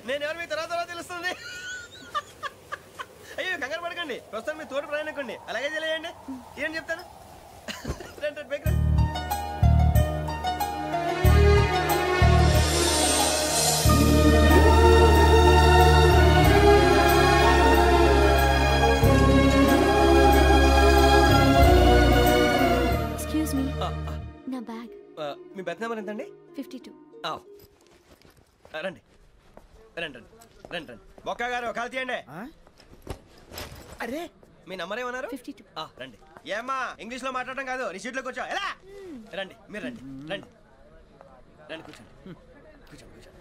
నేను ఎవరు మీ తర్వాత తెలుస్తుంది. అయ్యో కంగారు పడకండి, ప్రస్తుతం మీ తోటి ప్రయాణకండి, అలాగే తెలియండి. ఏం చెప్తాను రండి బైక్ రండి. ఎక్స్క్యూజ్ మీ, నా బ్యాగ్. మీ బెత్ నెంబర్ ఎంతండి? 52. రండి రండి రండి రండి రండి. బొక్క గారు కాల్ తీయండి. అరే మీ నంబర్ ఏమన్నారు? 52. రండి. ఏమ్మా ఇంగ్లీష్ లో మాట్లాడటం కాదు, నీ సీట్లోకి వచ్చా. ఎలా రండి, మీరు రండి రండి రండి, కూర్చోండి కూర్చోండి కూర్చోండి.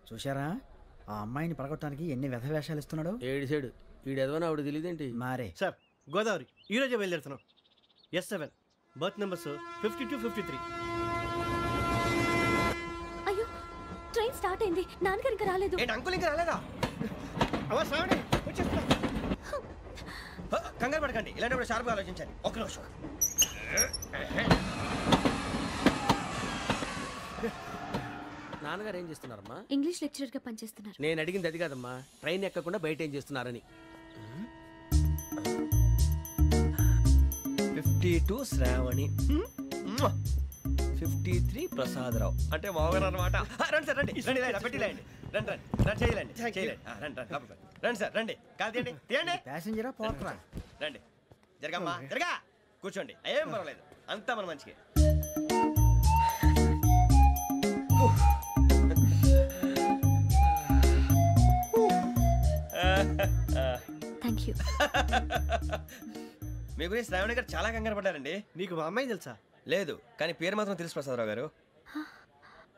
చూశారా ఆ అమ్మాయిని పడగొట్టడానికి ఎన్ని వ్యధ వేషాలు ఇస్తున్నాడు. ఏడు సైడు వీడు ఎదవని ఆవిడ తెలియదేంటి. మారే సార్ గోదావరి ఈరోజే బయలుదేరుతున్నాం. S7 berth numbers 52, 53. అయ్యో ట్రైన్ స్టార్ట్ అయింది, నాన్నగారు ఇంకా రాలేదు. ఏంటి అంకుల్ ఇంకా రాలేదా? కంగారు పడకండి, ఇలాంటప్పుడు షార్ప్గా ఆలోచించండి. ఒక్క నిమిషం. నాన్నగారు ఏం చేస్తున్నారమ్మా? ఇంగ్లీష్ లెక్చరర్ గా పనిచేస్తున్నారు. నేను అడిగింది అది కాదమ్మా, ట్రైన్ ఎక్కకుండా బయట ఏం చేస్తున్నారని. 52 శ్రావణి, 53 ప్రసాదరావు అంటే మామగారు అన్నమాట. రండి సార్ రండి రండి, పెట్టి లేండి. రండి రండి రండి, చేయలేండి చేయలేండి. రండి రండి రండి సార్ రండి, కాల్ తీయండి తీయండి. ప్యాసింజరా పోట్రా. రండి జరగమ్మా జరగా, కూర్చోండి, ఏం పర్వాలేదు, అంతా మన మంచికి. Thank you. మీ గురించి శ్రావణి గారు చాలా కంగారు పడ్డారండి. నీకు మా అమ్మాయి తెలుసా? లేదు, కానీ పేరు మాత్రం తెలుసు ప్రసాదరావు గారు.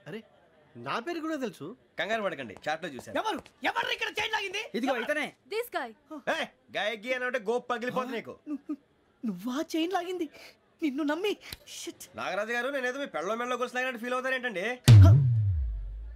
అరే నా పేరు కూడా తెలుసు. కంగారు పడకండి, చాట్ లో చూసాను. ఎవరు ఇక్కడ చైన్ లాగింది? ఇదిగో ఇతనే. This guy. గాయకి అని అంటే గోప్ పగిలిపోతుంది నీకు. నువ్వా చైన్ లాగింది? నిన్ను నమ్మి. నాగరాజు గారు, నేనేదో మీ పెళ్ళ మెళ్ళలో కొలిసిలాగినట్టు ఫీల్ అవుతారు ఏంటండి?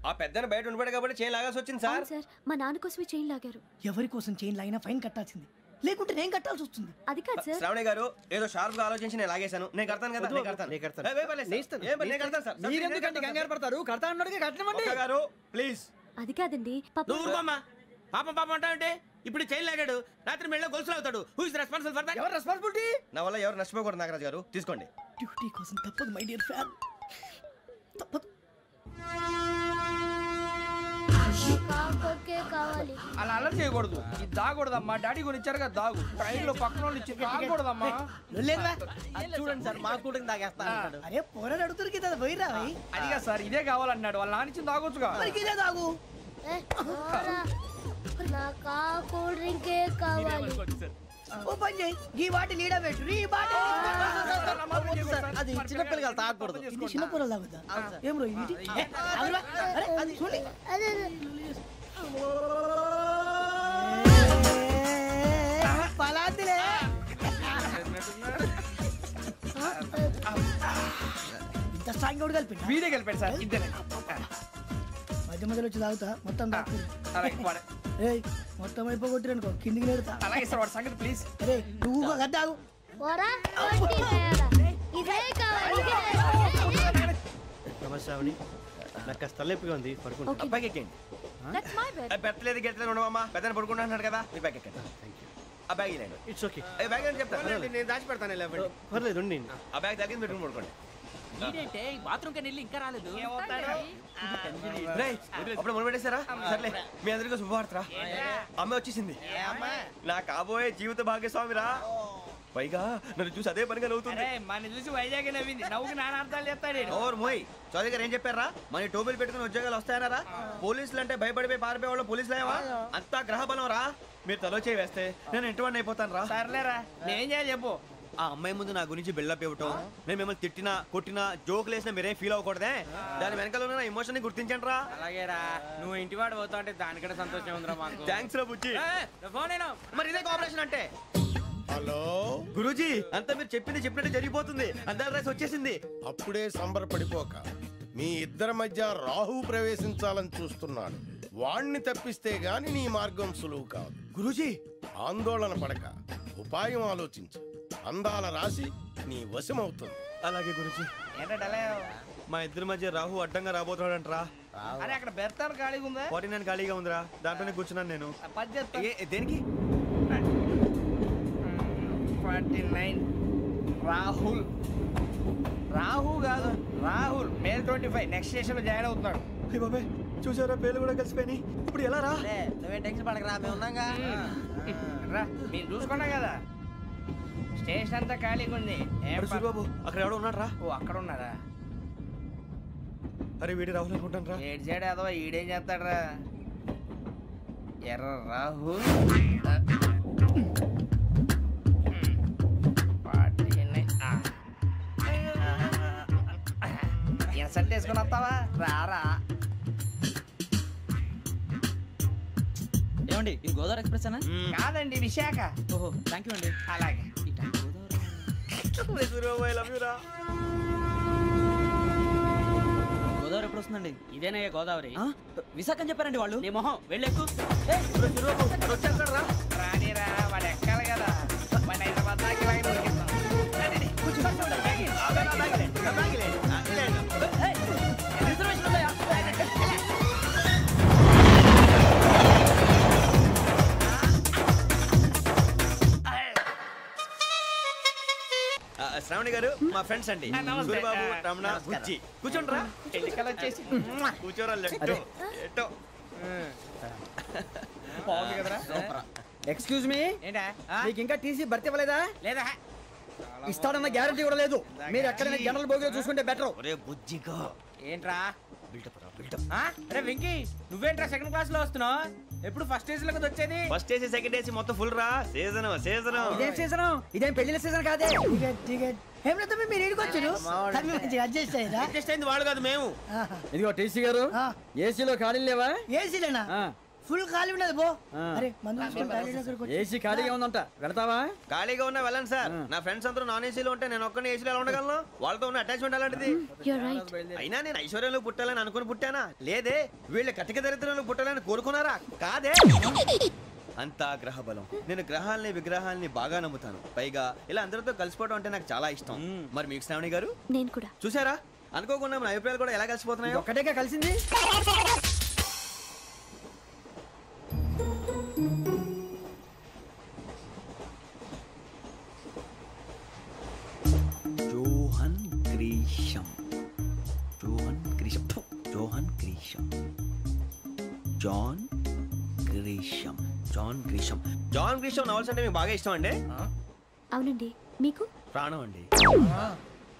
ఆ పెద్దని బయట ఉండిపోయాడు కాబట్టి చైన్ లాగాల్సి వచ్చింది సార్. సార్ మా నాన్న కోసమే చైన్ లాగారు. ఎవరి కోసం చైన్ లాగినా ఫైన్ కట్టాల్సింది, లేకుంటే నేను కట్టాల్సి వస్తుంది. అది కాదు సార్. శ్రావణి గారు ఏదో షార్ప్ గా ఆలోచించి నేను లాగేశాను. నేను కడతాను కదా, నేను కడతాను. మీరెందుకంటే కంగారు పడతారు? కడతా అన్నాడుగా కట్టమండి. గారు ప్లీజ్. అది కాదండి పాపం అంటే ఇప్పుడు చైన్ లాగాడు, రాత్రి మెళ్ళ గొలుసులు అవుతాడు. Who is responsible for that? ఎవరు రెస్పాన్సిబిలిటీ? నా వల్ల ఎవరు నష్టపోకూడదు నాగరాజు గారు, తీసుకోండి. డ్యూటీ కోసం తప్పదు మై డియర్ ఫ్యాన్, తప్పదు. కావాలి. అలా అలర్ చేయకూడదు. ఇది దాగకూడదమ్మా. డాడీ కొని ఇచ్చారు కదా దాగు. ట్రైన్ లో పక్కన వాళ్ళు ఇచ్చి దాగకూడదమ్మా. చూడండి సార్, మా కూడా తాగేస్తాను. అరే పోరాడు అడుగుతారు కదా, పోయిరా. అదిగా సార్, ఇదే కావాలన్నాడు. వాళ్ళ నానిచ్చింది తాగొచ్చుగా. ఇదే తాగు. నాకు కూల్ డ్రింకే కావాలి. ఓ పని చేయి, ఈ బాటి లీడ పెట్టు. ఈ బాటి అది చిన్నపిల్లలు తాగకూడదు. ఇది చిన్నపిల్లలు తాగుతా. ఏం రో ఇది? అరే అది చూడండి. పలాతిలే. ఇంత స్ట్రాంగ్ కూడా కలిపి వీడే కలిపాడు సార్. ఇద్దరే మధ్య మధ్యలో వచ్చి తాగుతా. మొత్తం మొత్తం అయిపోగొట్టిరనుకో కిందికి నేడుతా. అలాగే సార్, వాడి సంగతి ప్లీజ్. అరే నువ్వు గద్దాగు. నమస్తే ఆవిడ. నాకు కాస్త తలెప్పిగా ఉంది, పడుకుంటా. బ్యాగ్ ఎక్కండి. పెట్టలేదు గెట్టలేదు ఉండవమ్మా. పెద్దని పడుకుంటున్నాడు కదా, మీ బ్యాగ్ ఎక్కండి. ఆ బ్యాగ్ ఇలాండి. It's okay. బ్యాగ్ అని చెప్తాను, నేను దాచి పెడతాను. పర్లేదు. ఆ బ్యాగ్ తగ్గింది పెట్టుకుని పడుకోండి. బాత్రూమ్ కి వెళ్ళి ఇంకా రాలేదు. అప్పుడు మొదలు పెట్టేశారా? సర్లే, మీ అందరికీ శుభవార్తరా. అమ్మ వచ్చేసింది. నా కాబోయే జీవిత భాగ్యస్వామిరా. పైగా నన్ను చూసి అదే పనిగా నవ్వుతుంది. మన చూసి వైజాగ్ నవ్వింది. నవ్వుకి నాన్న అర్థాలు చెప్తాడు. ఓర్ మోయ్, చౌదరి గారు ఏం చెప్పారా? మన టోబీలు పెట్టుకుని ఉద్యోగాలు వస్తాయన్నారా? పోలీసులు అంటే భయపడిపోయి పారిపోయే వాళ్ళు పోలీసులేవా? అంతా గ్రహ బలం రా. మీరు తలో చేయి వేస్తే నేను ఇంటివాడిని అయిపోతాను రా. సర్లేరా, నేనేం చేయాలి చెప్పు. ఆ అమ్మాయి ముందు నా గురించి బిల్డప్ ఇవ్వటం, నేను మిమ్మల్ని తిట్టినా కొట్టినా జోకులు వేసినా మీరేం ఫీల్ అవ్వకూడదే. దాని వెనకాల ఉన్న ఎమోషన్ ని గుర్తించండి రా. అలాగేరా, నువ్వు ఇంటివాడు పోతా అంటే దానికంటే సంతోషం ఉందిరా మాకు. థ్యాంక్స్ రా బుజ్జి. మరి ఇదే కోఆపరేషన్ అంటే. హలో గురూజీ, అంతా మీరు చెప్పింది చెప్పినట్టు జరిగిపోతుంది. అందరి రైస్ వచ్చేసింది. అప్పుడే సంబరపడిపోక. మీ ఇద్దరి మధ్య రాహు ప్రవేశించాలని చూస్తున్నాడు. వాణ్ణి తప్పిస్తే గాని నీ మార్గం సులువు కాదు. గురూజీ, ఆందోళన పడక, ఉపాయం ఆలోచించు. అందాల రాశి నీ వశమవుతుంది. అలాగే గురూజీ. మా ఇద్దరి మధ్య రాహు అడ్డంగా రాబోతున్నాడంటరా. అరే అక్కడ బెర్తాను ఖాళీగా ఉందా? 49 ఖాళీగా ఉందిరా, దాంట్లోనే కూర్చున్నాను నేను. దేనికి? 49 రాహుల్. రాహు కాదు, రాహుల్. మే 25 నెక్స్ట్ స్టేషన్ లో జాయిన్ అవుతున్నాడు. బాబాయ్ చూసారా, పేర్లు కూడా కలిసిపోయినాయి. ఇప్పుడు ఎలా రా? నువ్వేం టెన్షన్ పడకరా, మేము ఉన్నాగా. రా, మీరు చూసుకున్నాం కదా. స్టేషన్ అంతా ఖాళీగా ఉంది. బాబు అక్కడ ఎవడో ఉన్నాడు రా. ఓ అక్కడ ఉన్నారా? అరే వీడి రాహుల్ అనుకుంటాను రా. ఏడు చేయడం అదో ఈడేం చేస్తాడరా? ఎర్ర రాహుల్. ఇన్సల్ట్ వేసుకుని వస్తావా? రారా. ఏమండి, ఇది గోదావరి ఎక్స్ప్రెస్ అనా? కాదండి, విశాఖ. ఓహో, థ్యాంక్ యూ అండి. అలాగే. గోదావరి ఎప్పుడు వస్తుందండి? ఇదేనయ్య గోదావరి. విశాఖ అని చెప్పారండి వాళ్ళు. నీ మొహం వెళ్ళెక్కు. రానిరా, వాడు ఎక్కాలి కదా. మన హైదరాబాద్ దాకా ఇలాగే దొరికిస్తాం. శ్రావణి గారు మా ఫ్రెండ్స్ అండి. సూరిబాబు, రమణ, బుజ్జి. కూర్చోండి రా. వచ్చేసి కూర్చోరా. బాగుంది కదరా. ఎక్స్క్యూజ్ మీ, ఏంటా మీకు ఇంకా టీసీ భర్తీ ఇవ్వలేదా? లేదా? ఇస్తాడన్న గ్యారంటీ కూడా లేదు. మీరు ఎక్కడైనా జనరల్ బోగిలో చూసుకుంటే బెటర్. ఒరే బుజ్జిగా, ఏంట్రా బిల్డప్ రా, బిల్డప్. అరే వెంకీ, నువ్వేంట్రా సెకండ్ క్లాస్ లో వస్తున్నావు? ఎప్పుడు ఫస్ట్ ఏసీ లోకి వచ్చేది? ఫస్ట్ ఏసీ సెకండ్ ఏసీ మొత్తం ఫుల్ రా. సీజన్ ఇదేం సీజన్? ఇదేం పెళ్లిల సీజన్ కాదే. టికెట్ ఏమిటో మీరు ఇడికొచ్చారు. అడ్జస్ట్ అయ్యారా? అడ్జస్ట్ అయింది వాళ్ళు కాదు మేము. ఇదిగో టీసీ గారు, ఏసీలో ఖాళీ లేవా? ఏసీలేనా? ఫుల్ ఖాళీ ఉన్నది బో. అరే ఏసీ ఖాళీగా ఉందంట, వెళ్తావా? ఖాళీగా ఉన్నా వెళ్ళండి సార్. నా ఫ్రెండ్స్ అందరూ నాన్ ఏసీలో ఉంటే నేను ఒక్కనే ఏసీలో ఎలా ఉండగలను? వాళ్ళతో ఉన్న అటాచ్మెంట్ అలాంటిది. అయినా నేను ఐశ్వర్యంలో పుట్టాలని అనుకుని పుట్టానా? లేదే. వీళ్ళ కటిక దరిద్రంలో పుట్టాలని కోరుకున్నారా? కాదే. అంతా గ్రహ బలం. నేను గ్రహాలని విగ్రహాలని బాగా నమ్ముతాను. పైగా ఇలా అందరితో కలిసిపోవడం అంటే నాకు చాలా ఇష్టం. మరి మీకు శ్రావణి గారు? నేను కూడా. చూసారా, అనుకోకుండా మన అభిప్రాయాలు కూడా ఎలా కలిసిపోతున్నాయి. ఒక్కటేగా కలిసింది. Johan Grisham, Johan Grisham, Johan Grisham, John Grisham, John Grisham. John Grisham novels అంటే మీకు బాగా ఇష్టం అండి? అవునండి. మీకు? ప్రాణం అండి.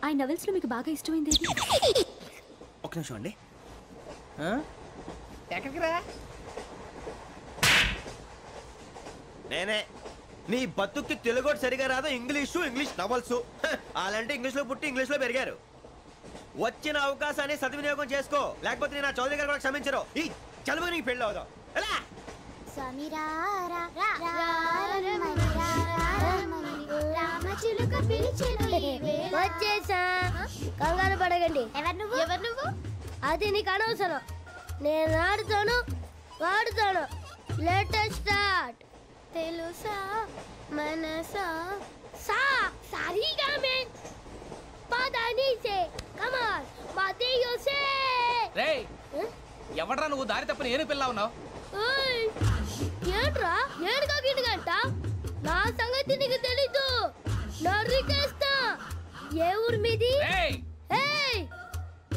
ఆ నవల్స్ లో మీకు బాగా ఇష్టమైంది? ఒక్క నిమిషం అండి. ఎక్కడికి రా? నేనే. నీ బతుక్కి తెలుగు సరిగా రాదు, ఇంగ్లీష్ నవల్స్. అలాంటి ఇంగ్లీష్ లో పుట్టి ఇంగ్లీష్ లో పెరిగారు. వచ్చిన అవకాశాన్ని సద్వినియోగం చేసుకో, లేకపోతే నేను చౌదరి గారు కూడా క్షమించరు. ఈ చదువు నీకు పెళ్ళి అవుదాం. వచ్చేసా, కంగారు పడగండి. ఎవరు నువ్వు? అది నీకు అనవసరం. నేను ఆడుతాను, వాడుతాను. Latest start. తెలుసా మనసా సా సారీగా మెన్ పదని సే కమాన్ మాదేయో సే. రేయ్, ఎవడ్రా నువ్వు? దారి తప్పని ఏను పిల్ల ఉన్నావు? ఓయ్, ఏంట్రా ఏడుగా గిడుగంట? నా సంగతి నీకు తెలీదు. నరికేస్తా. ఏ ఊరు మీది? ఏయ్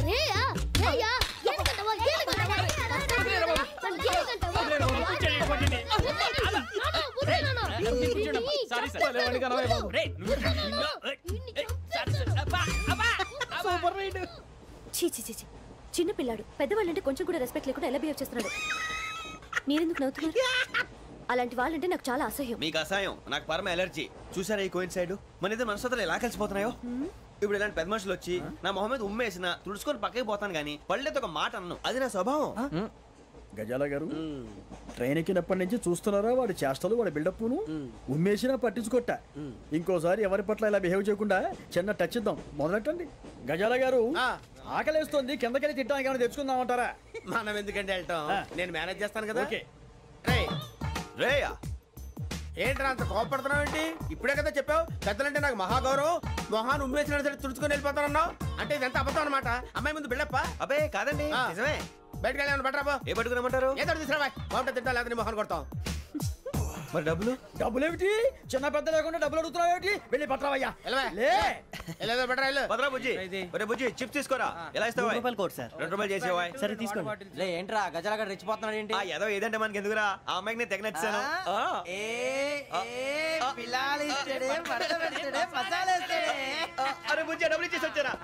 రేయా రేయా ఏడుగంటవా ఏడుగంటవా చిన్న పిల్లాడు. పెద్దవాళ్ళంటే కొంచెం కూడా రెస్పెక్ట్ లేకుండా ఎలా బిహేవ్ చేస్తున్నాడు. మీరెందుకు నవ్వుతున్నారు? అలాంటి వాళ్ళంటే నాకు చాలా అసహ్యం. మీకు అసహ్యం, నాకు పరమ ఎలర్జీ. చూసారా ఈ కోయిన్సైడ్? మన ఇద్దరు మనసులో ఎలా కలిసిపోతున్నాయో. ఇప్పుడు ఇలాంటి పెద్ద మనుషులు వచ్చి నా మొహం మీద ఉమ్మేసిన తుడుచుకొని పక్కకి పోతాను కానీ పళ్ళేతో ఒక మాట అన్ను. అది నా స్వభావం. గజాల గారు, ట్రైన్ ఎక్కినప్పటి నుంచి చూస్తున్నారా వాడి చేష్టలు, వాడి బిల్డప్ను? ఉమ్మేసినా పట్టించుకోట. ఇంకోసారి ఎవరి పట్ల ఇలా బిహేవ్ చేయకుండా చిన్న టచ్ ఇద్దాం. మొదలెట్టండి. గజాల గారు, ఆకలేస్తుంది, కిందకెళ్ళి తిట్టడానికి ఏమైనా తెచ్చుకుందామంటారా? మనం ఎందుకంటే వెళ్తాం, నేను మేనేజ్ చేస్తాను కదా. రేయా, ఏంట్రా అంత కోపడుతున్నావు ఏంటి? ఇప్పుడే కదా చెప్పావు పెద్దలంటే నాకు మహాగౌరవం, మొహాన్ని ఉమ్మేసిన సరే తుడుచుకొని వెళ్ళిపోతానన్నావు. అంటే ఇదంతా అబద్ధం అనమాట. అమ్మాయి ముందు బిల్డప్ప? అబ్బే కాదండి, నిజమే. బయటకు వెళ్ళి బట్టరాబో. ఏ పట్టుకురమ్మంటారు? ఏదో తీసుకురా. బాగుంటుంది తింటా, లేదా మొహాన్ని కొడతాం. మరి డబ్బులు ఏమిటి? చిన్న పెద్ద లేకుండా డబ్బులు అడుగుతున్నావు ఏమిటి? వెళ్ళి పట్టరావయ్యా. బుజ్జి చిప్స్ తీసుకోరా. ఎలా ఇస్తావా? Court sir. 2 రూపాయలు చేసేవా? సరే తీసుకోండి. ఏంట్రా గజాల గారు రెచ్చిపోతున్నాడు ఏంటి? ఏదో ఏదంటే మనకి ఎందుకురా, ఆ అమ్మాయికి నేను తెగ నచ్చాను. అరే బుజ్జి, డబ్బులు ఇచ్చేసి వచ్చారా?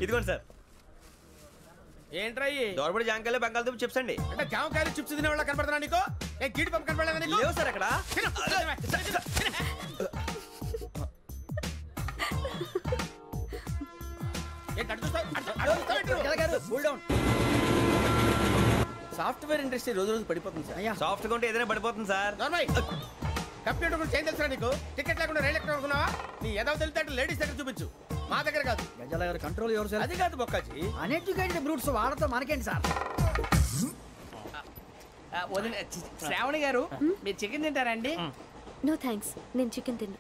ఇదిగోండి సార్. ఏంట్రా దోరబడి జాంకాయలు బంగాళదుంప చిప్స్ అండి. అంటే జామకాయలు చిప్స్ తినే వాళ్ళ కనపడుతున్నా నీకు? ఏ కీడి పంప కనపడలేదా నీకు? లేవు సార్ అక్కడ. సాఫ్ట్వేర్ ఇండస్ట్రీ రోజు రోజు పడిపోతుంది సార్. సాఫ్ట్ గా ఉంటే ఏదైనా పడిపోతుంది సార్. కంప్యూటర్ గురించి ఏం తెలుసా నీకు? టికెట్ లేకుండా రైలు ఎక్కడ అనుకున్నావా? నీ ఏదో తెలితే లేడీస్ దగ్గర చూపించు, మా దగ్గర కాదు. గజాల గారు కంట్రోల్ ఎవరు సార్? అది కాదు బొక్కాజీ. అన్ఎడ్యుకేటెడ్ బ్రూట్స్ వాళ్ళతో మనకేంటి సార్? శ్రావణి గారు, మీరు చికెన్ తింటారండి? నో థ్యాంక్స్, నేను చికెన్ తిన్నా.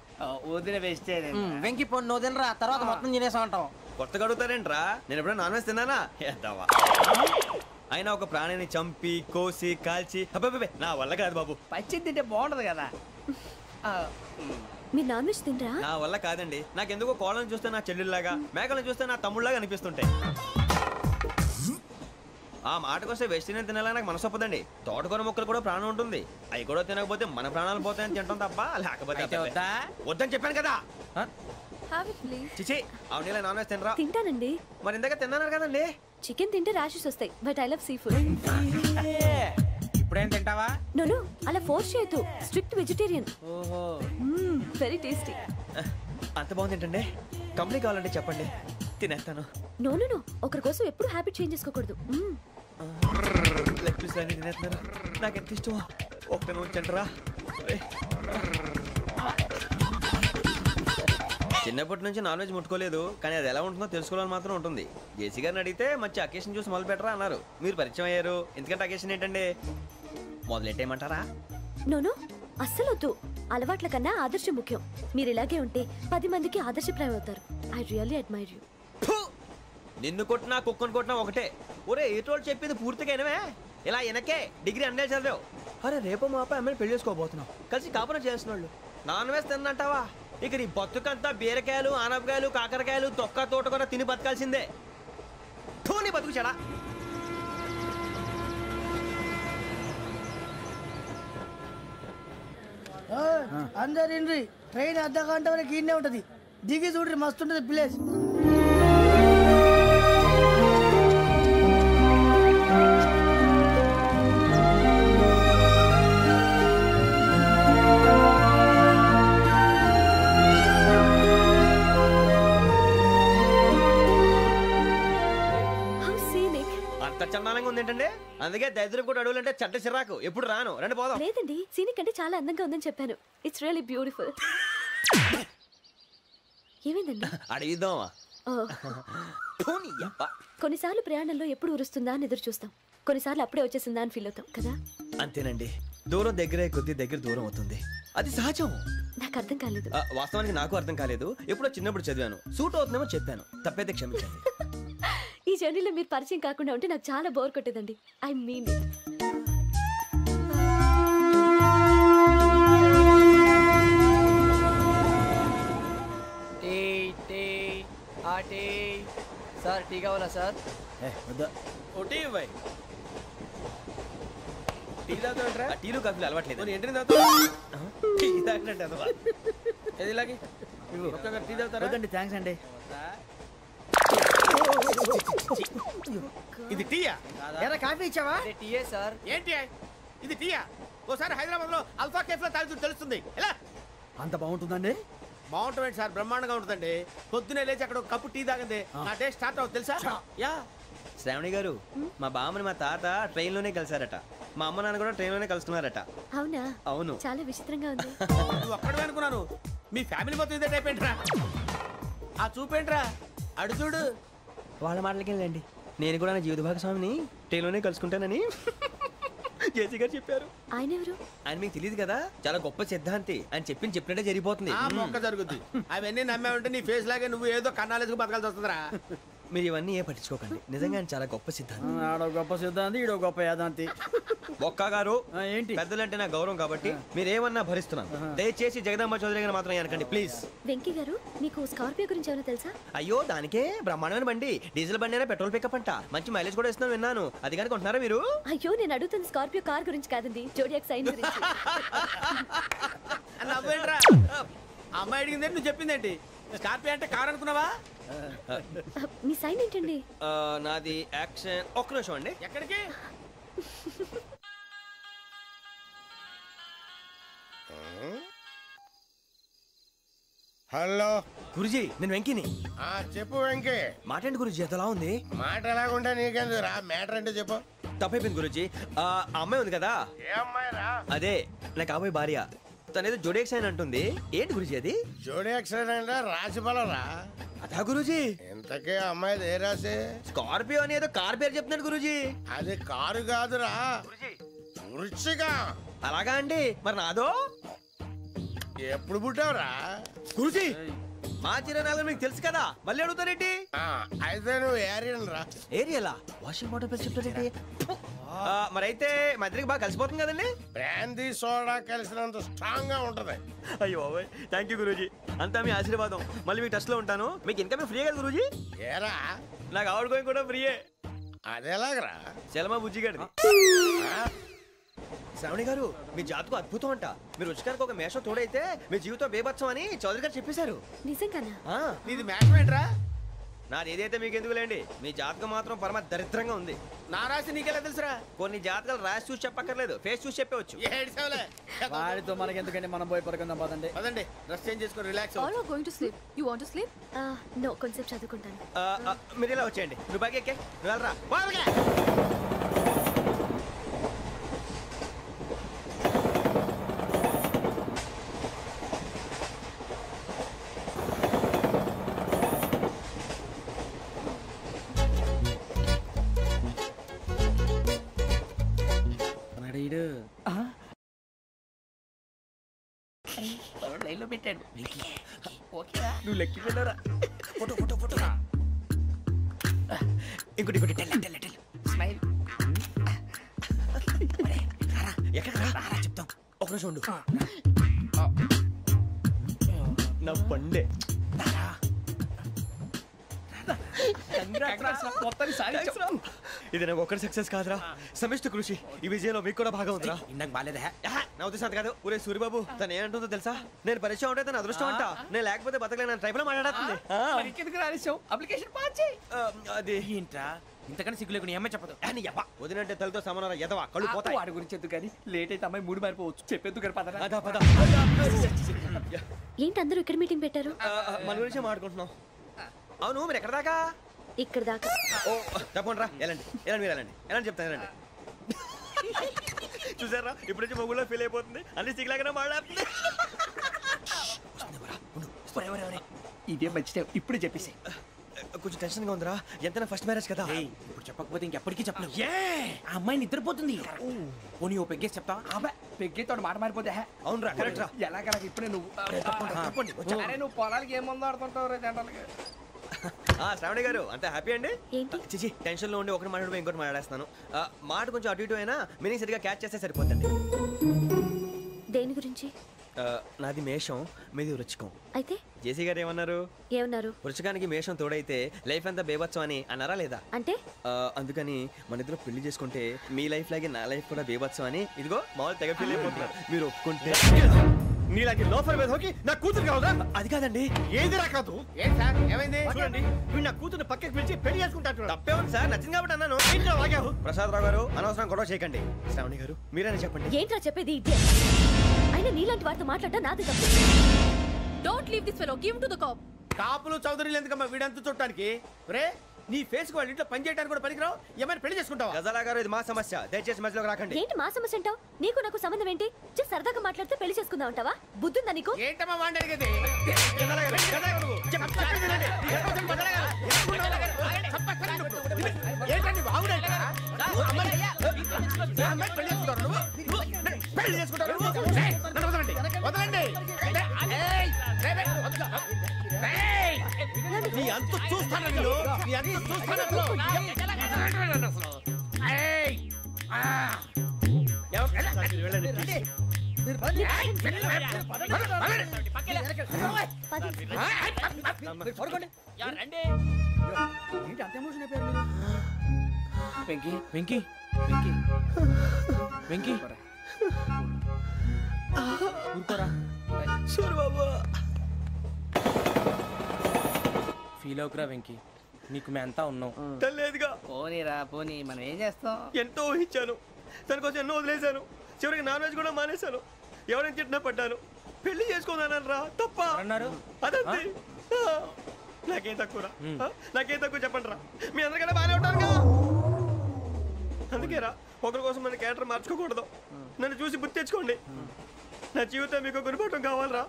వదిన వేస్తే వెంకి పొన్ను నువ్వు తినరా, తర్వాత మొత్తం తినేసా ఉంటాం. కొత్తగా అడుగుతారేంట్రా? నేను ఎప్పుడైనా నాన్ వెజ్ తిన్నానా? అయినా ఒక ప్రాణిని చంపి కోసి కాల్చి అబ్బాబే నా వల్ల కాదు బాబు. పచ్చి తింటే బాగుంటది కదా. మీరు నాన్ వెజ్ తినరా? నా వల్ల కాదండి. నాకెందుకో కోళ్ళని చూస్తే నా చెల్లెళ్ళలాగా, మేకలను చూస్తే నా తమ్ముళ్ళలాగా అనిపిస్తుంటాయి. ఆ మాటకొస్తే వెస్టిరియన్ తినాలని నాకు మనసు ఒప్పదండి. తోటకూర మొక్కలు కూడా ప్రాణం ఉంటుంది. అవి కూడా తినకపోతే మన ప్రాణాలు పోతాయని తింటాం తప్ప లేకపోతే వద్దని చెప్పాను కదా. చిచి అవునీ నాన్ వెజ్ తినరా? తింటానండి. మరి ఇందాక తిన్నాను కదండి. చికెన్ తింటే ర్యాషెస్ వస్తాయి, but I love sea food. ఇప్పుడేం తింటావా? నో అలా ఫోర్స్ చేయొద్దు. Strict vegetarian. ఓహో వెరీ టేస్టీ. అంత బాగుంది ఏంటండి? కంపెనీ కావాలంటే చెప్పండి, తినేస్తాను. నో ఒకరి కోసం ఎప్పుడు హ్యాబిట్ చేంజ్ చేసుకోకూడదు. లెగ్ పీస్ అన్ని తినేస్తున్నారు, నాకు ఎంత ఇష్టం. ఒకటే ఉంచండిరా. చిన్నప్పటి నుంచి నాన్ వెజ్ ముట్టుకోలేదు, కానీ అది ఎలా ఉంటుందో తెలుసుకోవాలని మాత్రం ఉంటుంది. జేసీ గారిని అడిగితే మంచి అకేషన్ చూసి మొదలు పెట్టరా అన్నారు. మీరు పరిచయం అయ్యారు, ఎందుకంటే అకేషన్ ఏంటండి? మొదలెట్టేయమంటారా? నో అస్సలు వద్దు. అలవాట్ల కన్నా ఆదర్శం ముఖ్యం. మీరు ఇలాగే ఉంటే 10 మందికి ఆదర్శప్రాయం అవుతారు. I really admire you. నిన్ను కొట్టినా కుక్కను కొట్టినా ఒకటే. ఒరే ఏటోళ్ళు చెప్పింది పూర్తిగా వినవే. ఇలా వెనకే డిగ్రీ అన్నే చదివావు. అరే రేపు మా అబ్బాయి అమ్మాయిని పెళ్లి చేసుకోబోతున్నావు, కలిసి కాపురం చేసిన వాళ్ళు నాన్ వెజ్ తిన్నంటావా? ఇక నీ బతుకంతా బీరకాయలు, ఆనపకాయలు, కాకరకాయలు, తొక్క తోట కూడా తిని బతకాల్సిందే. నీ బతుకు చెడా. అందరు ఇండ్రి, ట్రైన్ అర్ధ గంట వరకు ఇన్నే ఉంటది. దిగి చూడ్రి, మస్తు ఉంటది ప్లేస్. అంత చందానంగా ఉంది ఏంటంటే? అందుకే దరిద్రం కూడా అడవులంటే చెడ్డ చిరాకు. ఎప్పుడు రాను, రండి పోదాం. లేదండి, సీనిక్ అంటే చాలా అందంగా ఉందని చెప్పాను. It's really beautiful. ఏమైందండి? అడిగిద్దామా? కొన్నిసార్లు ప్రయాణంలో ఎప్పుడు ఉరుస్తుందా అని ఎదురు చూస్తాం, కొన్నిసార్లు అప్పుడే వచ్చేసిందా అని ఫీల్ అవుతాం కదా. అంతేనండి, దూరం దగ్గరే కొద్ది దగ్గర దూరం అవుతుంది, అది సహజం. నాకు అర్థం కాలేదు. వాస్తవానికి నాకు అర్థం కాలేదు. ఎప్పుడో చిన్నప్పుడు చదివాను, సూట్ అవుతుందేమో చెప్పాను, తప్పైతే క్షమించండి. ఈ జర్నీలో మీరు పరిచయం కాకుండా ఉంటే నాకు చాలా బోర్ కొట్టేదండి. ఐ మీన్ సార్ టీ కావాలా సార్? టీలు కాఫీలు అలవాట్లేదు. థ్యాంక్స్ అండి. ఇది టీయా? ఎరా కాఫీ ఇచ్చావా? టీయే సార్. ఏంటి ఇది టీయా? ఓసారి హైదరాబాద్ లో అల్ఫా కేఫ్ లో తాగుతూ తెలుస్తుంది. ఎలా అంత బాగుంటుందండి? బాగుంటుంది సార్, బ్రహ్మాండంగా ఉంటుందండి. పొద్దునే లేచి అక్కడ ఒక కప్పు టీ తాగింది నా డే స్టార్ట్ అవుతుంది తెలుసా? యా శ్రావణి గారు, మా బామ్మని మా తాత ట్రైన్ లోనే కలిసారట, మా అమ్మ నాన్న కూడా ట్రైన్ లోనే కలుస్తున్నారట. అవునా? అవును. చాలా విచిత్రంగా ఉంది. నువ్వు ఒక్కడే అనుకున్నాను, మీ ఫ్యామిలీ మొత్తం ఇదే టైప్ ఏంట్రా? ఆ చూపేంట్రా, అడు చూడు. వాళ్ళ మాటలకి వెళ్ళండి, నేను కూడా నా జీవిత భాగస్వామిని ట్రైన్ లోనే కలుసుకుంటానని జేసీ గారు చెప్పారు. ఆయన ఎవరు? ఆయన మీకు తెలియదు కదా, చాలా గొప్ప సిద్ధాంతి. అని చెప్పినట్టే జరిగిపోతుంది. మొక్క జరుగుద్ది. అవన్నీ నమ్మే ఉంటే నీ ఫేస్ లాగే నువ్వు ఏదో కన్నాలేసుకు బతకాల్సి వస్తుందిరా. మీరు ఇవన్నీ ఏ పట్టించుకోకండి, నిజంగా ఆయన చాలా గొప్ప సిద్ధాంతి. ఆడో గొప్ప సిద్ధాంతి, ఈడో గొప్ప యాదాంతి. ఒక్క గారు ఏంటి, పెద్దలంటే నా గౌరవం కాబట్టి మీరు ఏమన్నా భరిస్తున్నాను. దయచేసి జగదాంబ చౌదరి గారు మాత్రం అనకండి ప్లీజ్. వెంకీ గారు, మీకు స్కార్పియో గురించి ఏమైనా తెలుసా? అయ్యో దానికే బ్రహ్మాండమైన బండి, డీజిల్ బండి అయినా పెట్రోల్ పికప్ అంట, మంచి మైలేజ్ కూడా ఇస్తున్నాను విన్నాను. అది కానీ కొంటున్నారా మీరు? అయ్యో నేను అడుగుతుంది స్కార్పియో కార్ గురించి కాదండి, జోడియాక్ సైన్ గురించి. అమ్మాయి అడిగింది నువ్వు చెప్పిందేంటి? స్కార్పియో అంటే కార్ అనుకున్నావా? మీ సైన్ ఏంటండి? నాది యాక్షన్. ఒక్క నిమిషం అండి. ఎక్కడికి? హలో గురుజీ, నేను వెంకీని. చెప్పు వెంకీ. మాట ఏంటి గురుజీ, ఎంతలా ఉంది? మాట ఎలాగుంటా నీకెందుకు రా, మ్యాటర్ అంటే చెప్పు. తప్పైపోయింది గురుజీ. ఆ అమ్మాయి ఉంది కదా, ఏ అమ్మాయి రా? అదే నా కాబోయే భార్య. తనేదో జోడియాక్ సైన్ అంటుంది. ఏంటి గురుజీ అది? జోడియాక్ సైన్ అంటే రాసి బలరా? అదా గురుజీ. ఇంతకే అమ్మాయి ఏ రాసి? స్కార్పియో అని ఏదో కార్ పేరు చెప్తున్నాడు గురుజీ. అది కారు కాదురా, వృచ్చిక. అలాగా అండి, మరి నాదో? ఎప్పుడు పుట్టావురా గురుజీ? మా చిరనాలు మీకు తెలుసు కదా, మళ్ళీ అడుగుతారేంటి? అయితే నువ్వు ఏరియన్ రా. ఏరియలా? వాషింగ్ వాటర్ ప్లస్ చెప్తారేంటి? మరైతే మా ఇద్దరికి బాగా కలిసిపోతుంది కదండి. బ్రాందీ సోడా కలిసినంత స్ట్రాంగ్ గా ఉంటది. అయ్యో థ్యాంక్ యూ గురూజీ, అంతా మీ ఆశీర్వాదం. మళ్ళీ మీకు టచ్ లో ఉంటాను. మీకు ఇన్కమ్ ఫ్రీ కదా గురూజీ? ఏరా నాకు అవుట్ గోయింగ్ కూడా ఫ్రీయే. అదేలాగరా చలమా బుజ్జిగాడిది. శ్రావణి గారు మీ జాతకు అద్భుతం అంట. మీరు రుచికారికి ఒక మేషం తోడైతే మీ జీవితం బేబత్సం అని చౌదరి గారు చెప్పేశారు. నిజంగానా? నీది మేషం ఏంట్రా? నాది ఏదైతే మీకు ఎందుకులేండి, మీ జాతకం మాత్రం పరమ దరిద్రంగా ఉంది. నా రాసి నీకెలా తెలుసురా? కొన్ని జాతకాలు రాసి చూసి చెప్పక్కర్లేదు, ఫేస్ చూసి చెప్పవచ్చు. వాడితో మనకి ఎందుకంటే మనం పోయి పడుకుందాం. పదండి పదండి, డ్రెస్ చేంజ్ చేసుకొని relax. All are going to sleep. You want to sleep? No, కొంచెం చదువుకుంటాను. మీరు ఇలా వచ్చేయండి. నువ్వు బాగా ఎక్కే, నువ్వు వెళ్ళరా. లైన్లో పెట్టాడు. నువ్వు లెక్కి వెళ్ళరా. Photo photo photo. ఇంకోటి ఇంకోటి టెల్ స్మైల్. ఎక్కడ రా చెప్తాం. ఒక నిమిషం ఉండు. నా పండే ఇది నాకు ఒక్కరి సక్సెస్ కాదురా, సమిష్టి కృషి. ఈ విజయంలో మీకు కూడా భాగం ఉందిరా. ఇందాక బాగాలేదా? నా ఉద్దేశం అంత కాదు. ఊరే సూర్యబాబు తను ఏమంటుందో తెలుసా? నేను పరిచయం ఉంటే తన అదృష్టం అంట. నేను లేకపోతే బతకలేను ట్రైబ్ లో మాట్లాడుతుంది. అప్లికేషన్ పాస్ చేయి. అది ఏంట్రా ఇంతకన్నా సిగ్గు లేకుండా ఏమై చెప్పదు. వదినంటే తలతో సమానం ఎదవా, కళ్ళు పోతాయి. వాడి గురించి ఎందుకు కానీ లేట్ అయితే అమ్మాయి మూడు మారిపోవచ్చు. చెప్పేందుకు గారు పద. ఏంటి అందరూ ఇక్కడ మీటింగ్ పెట్టారు? మన గురించే మాట్లాడుకుంటున్నాం. అవును మీరు ఎక్కడ దాకా? ఇక్కడ దాకా. ఓ తప్పకుండా రా. వెళ్ళండి వెళ్ళండి, మీరు వెళ్ళండి వెళ్ళండి చెప్తాను. వెళ్ళండి. చూసారా ఇప్పుడు నుంచి మొగుల్లో ఫీల్ అయిపోతుంది. అన్ని సిగ్లాగానే మాట్లాడుతుంది. ఇదే మంచి టైం, ఇప్పుడు చెప్పేసి. కొంచెం టెన్షన్ గా ఉందిరా. ఎంతైనా ఫస్ట్ మ్యారేజ్ కదా. ఇప్పుడు చెప్పకపోతే ఇంకెప్పటికీ చెప్పను. ఆ అమ్మాయి నిద్రపోతుంది. పోనీ ఓ పెగ్గేసి చెప్తా. అబ్బాయి పెగ్గేతో మాట మారిపోతే. అవునురా కరెక్ట్ రా. ఎలాగలా ఇప్పుడే నువ్వు నువ్వు పొలాలకి ఏముందో ఆడుతుంటావు రే జనరల్గా. శ్రావణి గారు అంత హ్యాపీ అండి? చిచి టెన్షన్ లో ఉండి ఒకటి మాట్లాడిపోయి ఇంకోటి మాట్లాడేస్తాను. మాట కొంచెం అటు ఇటు అయినా మీనింగ్ సరిగా క్యాచ్ చేస్తే సరిపోతుంది. దేని గురించి? నాది మేషం, మీది వృచ్చికం. అయితే జేసీ గారు ఏమన్నారు? వృచ్చికానికి మేషం తోడైతే లైఫ్ అంతా బేబత్సం అని అన్నారా లేదా? అంటే అందుకని మన ఇద్దరు పెళ్లి చేసుకుంటే మీ లైఫ్ లాగే నా లైఫ్ కూడా బేబత్సం అని ఇదిగో మామూలు తెగ ఫీల్ అయిపోతున్నారు. మీరు ఒప్పుకుంటే నీలాంటి లోఫర్ మీద హోకి నా కూతురు కావదా? అది కాదండి. ఏది రా కాదు. ఏం సార్ ఏమైంది? చూడండి వీడు నా కూతురు పక్కకి పిలిచి పెళ్లి చేసుకుంటాడు. తప్పే ఉంది సార్, నచ్చింది కాబట్టి అన్నాను. ప్రసాద్ రావు గారు అనవసరం గొడవ చేయకండి. శ్రావణి గారు మీరైనా చెప్పండి. ఏంట్రా చెప్పేది? ఇదే అయినా నీలాంటి వారితో మాట్లాడటం నాది తప్పు. Don't leave this fellow, give to the cop. కాపులు చౌదరులు ఎందుకమ్మా వీడంతా చూడటానికి? రే నీ ఫేస్ కు వాళ్ళ ఇంట్లో పని చేయడానికి కూడా పనికిరావు. ఏమైనా పెళ్లి చేసుకుంటావా? గజాలా గారు ఇది మా సమస్య, దయచేసి మధ్యలోకి రాకండి. ఏంటి మా సమస్య అంటావు? నీకు నాకు సంబంధం ఏంటి? జస్ట్ సరదాగా మాట్లాడితే పెళ్లి చేసుకుందాం అంటావా? బుద్ధుందా నీకు? ఏంటమ్మా వాడి అడిగేది? పెళ్లి చేసుకుంటారు. నీ అంత చూస్తాను నీ అంత చూస్తాను. వెంకీ వెంకీ వెంకీ వెంకీ ఊరుకోరా. సూర్యబాబు ఫీల్ అవుకురా వెంకీ, నీకు మేమంతా ఉన్నాం. తెలియదుగా. పోనీరా పోనీ, మనం ఏం చేస్తాం? ఎంతో ఊహించాను, దానికోసం ఎన్నో వదిలేశాను. చివరికి నాన్ వెజ్ కూడా మానేశాను. ఎవరైనా తిట్టినా పడ్డాను. పెళ్లి చేసుకున్నాను రా. తప్ప అన్నారు. అదంతే. నాకేం తక్కువ నాకేం తక్కువ చెప్పండి రా. మీ అందరికన్నా బాగానే ఉంటారుగా. అందుకే రా, ఒకరి కోసం మన క్యారెక్టర్ మార్చుకోకూడదు. నన్ను చూసి గుర్తు తెచ్చుకోండి. నా జీవితం మీకు గురిపటం కావాలరా.